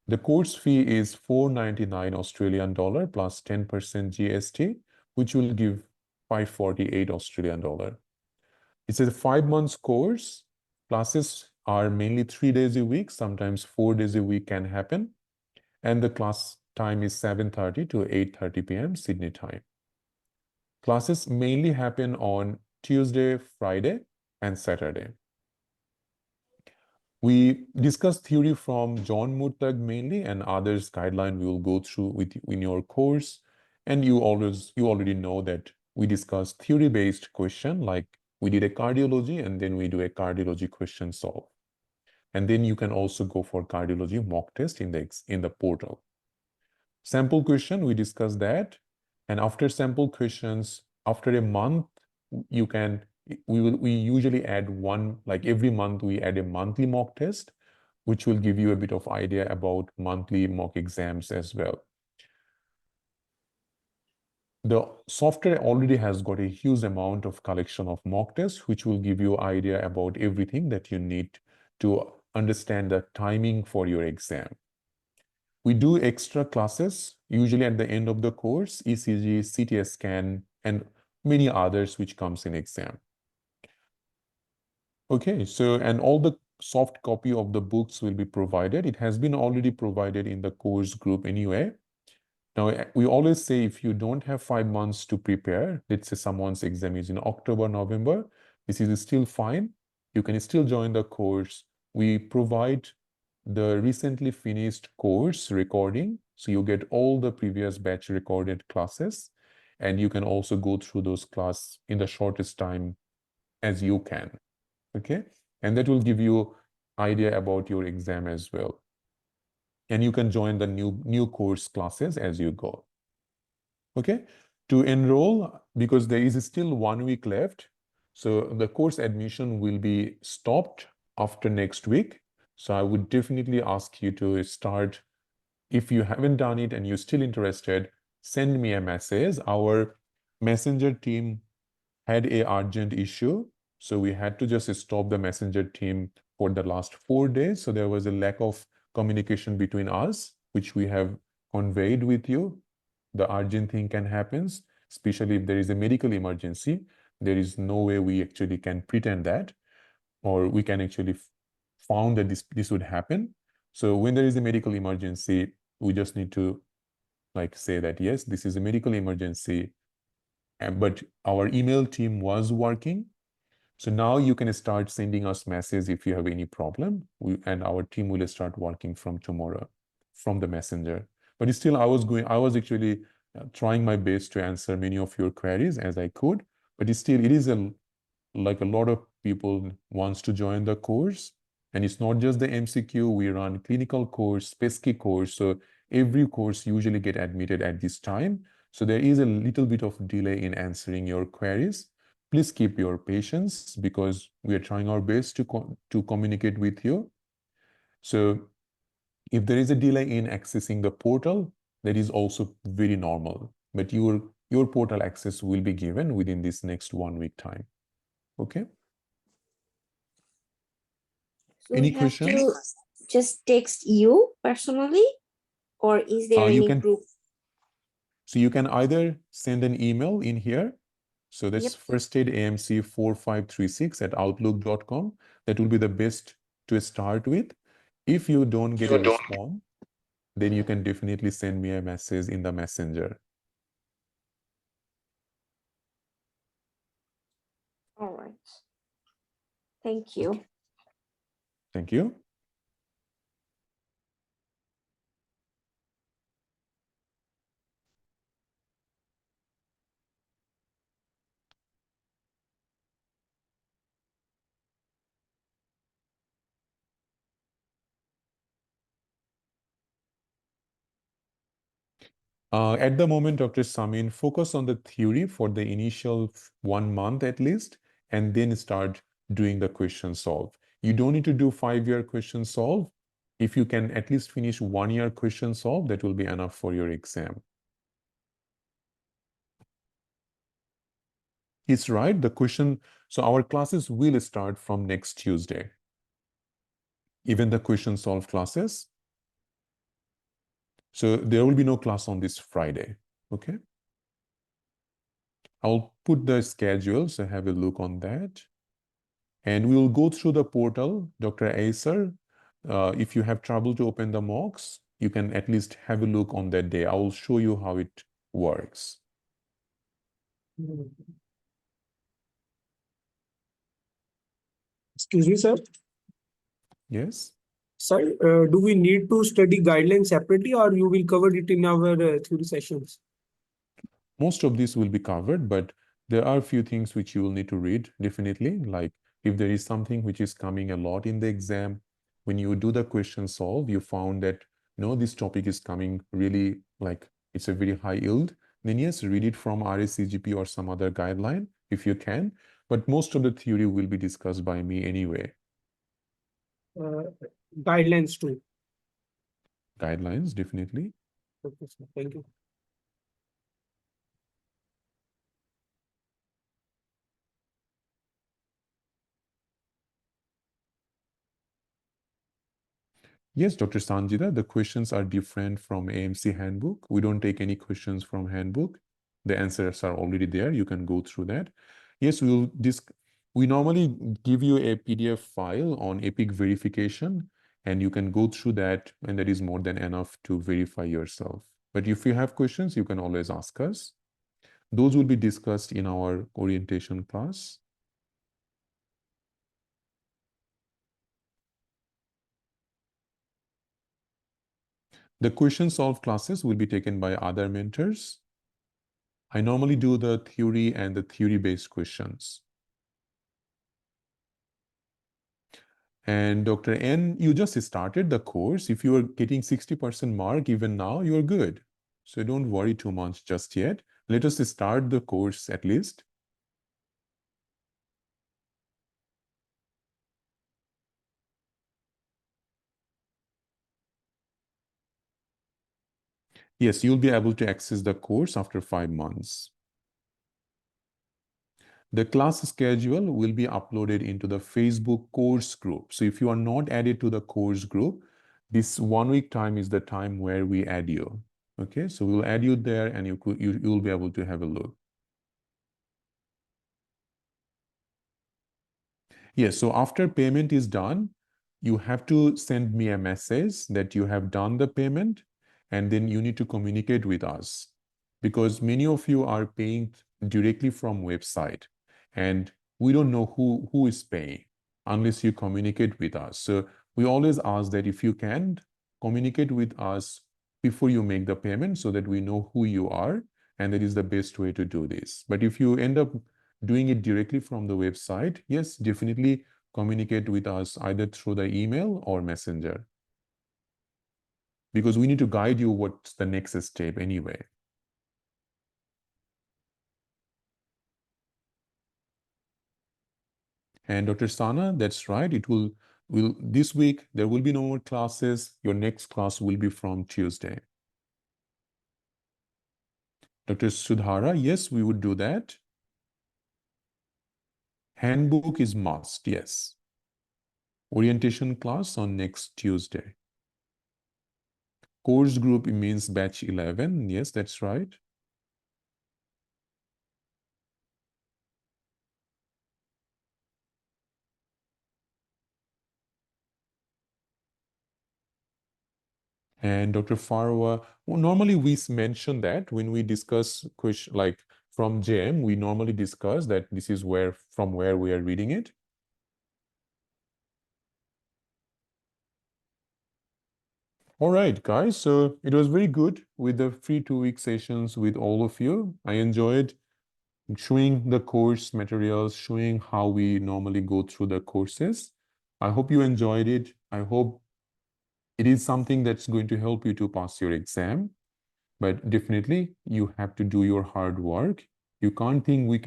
The course fee is $499 Australian dollar plus 10% GST, which will give 548 Australian dollar. It's a 5 months course. Classes are mainly 3 days a week, sometimes 4 days a week can happen. And the class time is 7:30 to 8:30 p.m. Sydney time. Classes mainly happen on Tuesday, Friday, and Saturday. We discuss theory from John Murtagh mainly, and others guideline we will go through in your course. And you already know that we discuss theory-based question, like we did a cardiology, and then we do a cardiology question solve. And then you can also go for cardiology mock test in the portal. Sample question, we discussed that. And after sample questions, after a month, we usually add one, like every month we add a monthly mock test, which will give you a bit of idea about monthly mock exams as well. The software already has got a huge amount of collection of mock tests, which will give you idea about everything that you need to understand the timing for your exam. We do extra classes, usually at the end of the course, ECG, CT scan, and many others which comes in exam. Okay, so, and all the soft copy of the books will be provided. It has been already provided in the course group anyway. Now, we always say if you don't have 5 months to prepare, let's say someone's exam is in October, November, this is still fine. You can still join the course. We provide the recently finished course recording, so you get all the previous batch recorded classes, and you can also go through those classes in the shortest time as you can. Okay, and that will give you idea about your exam as well. And you can join the new course classes as you go. Okay, to enroll, because there is still 1 week left, so the course admission will be stopped after next week. So I would definitely ask you to start. If you haven't done it and you're still interested, send me a message. Our messenger team had a urgent issue, so we had to just stop the messenger team for the last 4 days. So there was a lack of communication between us, which we have conveyed with you. The urgent thing can happen, especially if there is a medical emergency. There is no way we actually can pretend that, or we can actually found that this would happen. So when there is a medical emergency, we just need to like say that, yes, this is a medical emergency, but our email team was working. So now you can start sending us messages if you have any problem, and our team will start working from tomorrow from the messenger. But still, I was actually trying my best to answer many of your queries as I could, but still it is like a lot of people wants to join the course. And it's not just the MCQ, we run clinical course, pesky course. So every course usually get admitted at this time. So there is a little bit of delay in answering your queries. Please keep your patience because we are trying our best to communicate with you. So if there is a delay in accessing the portal, that is also very normal. But your portal access will be given within this next 1 week time. Okay. So Any we have questions? to just text you personally, or is there any group? So you can either send an email in here. So that's Yep. firstaidamc4536@outlook.com. That will be the best to start with. If you don't get a response, then you can definitely send me a message in the messenger. All right. Thank you. Thank you. At the moment, Dr. Samin, focus on the theory for the initial 1 month at least, and then start doing the question solve. You don't need to do 5-year question solve. If you can at least finish 1-year question solve, that will be enough for your exam. It's right. The question, so our classes will start from next Tuesday. Even the question solve classes. So there will be no class on this Friday. Okay. I'll put the schedule, so have a look on that. And we will go through the portal, Dr. Acer. If you have trouble to open the mocks, you can at least have a look on that day. I will show you how it works. Excuse me, sir. Yes. Sir, do we need to study guidelines separately, or you will cover it in our theory sessions? Most of this will be covered, but there are a few things which you will need to read, definitely. Like if there is something which is coming a lot in the exam, when you do the question solve, you found that, no, this topic is coming really like it's a very high yield, then yes, read it from RSCGP or some other guideline if you can. But most of the theory will be discussed by me anyway. Guidelines too. Guidelines, definitely. Okay, sir. Thank you. Yes, Dr. Sanjita, the questions are different from AMC handbook. We don't take any questions from handbook. The answers are already there. You can go through that. Yes, we normally give you a PDF file on EPIC verification, and you can go through that, and that is more than enough to verify yourself. But if you have questions, you can always ask us. Those will be discussed in our orientation class. The question solve classes will be taken by other mentors. I normally do the theory and the theory-based questions. And Dr. N, you just started the course. If you are getting 60% mark even now, you're good. So don't worry too much just yet. Let us start the course at least. Yes, you'll be able to access the course after 5 months. The class schedule will be uploaded into the Facebook course group. So if you are not added to the course group, this 1 week time is the time where we add you. Okay, so we'll add you there and you'll be able to have a look. Yes, so after payment is done, you have to send me a message that you have done the payment, and then you need to communicate with us because many of you are paying directly from website and we don't know who is paying unless you communicate with us. So we always ask that if you can communicate with us before you make the payment so that we know who you are, and that is the best way to do this. But if you end up doing it directly from the website, yes, definitely communicate with us either through the email or messenger, because we need to guide you what's the next step anyway. And Dr. Sana, that's right. It will this week there will be no more classes. Your next class will be from Tuesday. Dr. Sudhara, yes, we would do that. Handbook is must, yes. Orientation class on next Tuesday. Course group means batch 11. Yes, that's right. And Dr. Farwa, well, normally we mention that when we discuss question like from JM, we normally discuss that this is from where we are reading it. All right, guys. So it was very good with the free 2-week sessions with all of you. I enjoyed showing the course materials, showing how we normally go through the courses. I hope you enjoyed it. I hope it is something that's going to help you to pass your exam. But definitely you have to do your hard work. You can't think we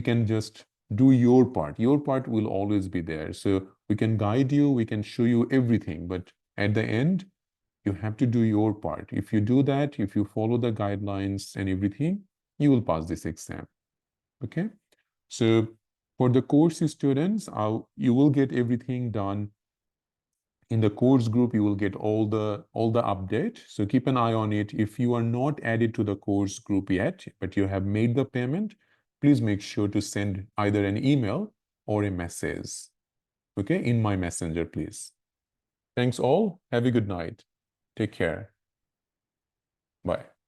can just do your part. Your part will always be there. So we can guide you, we can show you everything, but at the end, you have to do your part. If you do that, if you follow the guidelines and everything, you will pass this exam. Okay? So for the course students, you will get everything done in the course group. You will get all the update. So keep an eye on it. If you are not added to the course group yet, but you have made the payment, please make sure to send either an email or a message, okay, in my messenger, please. Thanks all. Have a good night. Take care. Bye.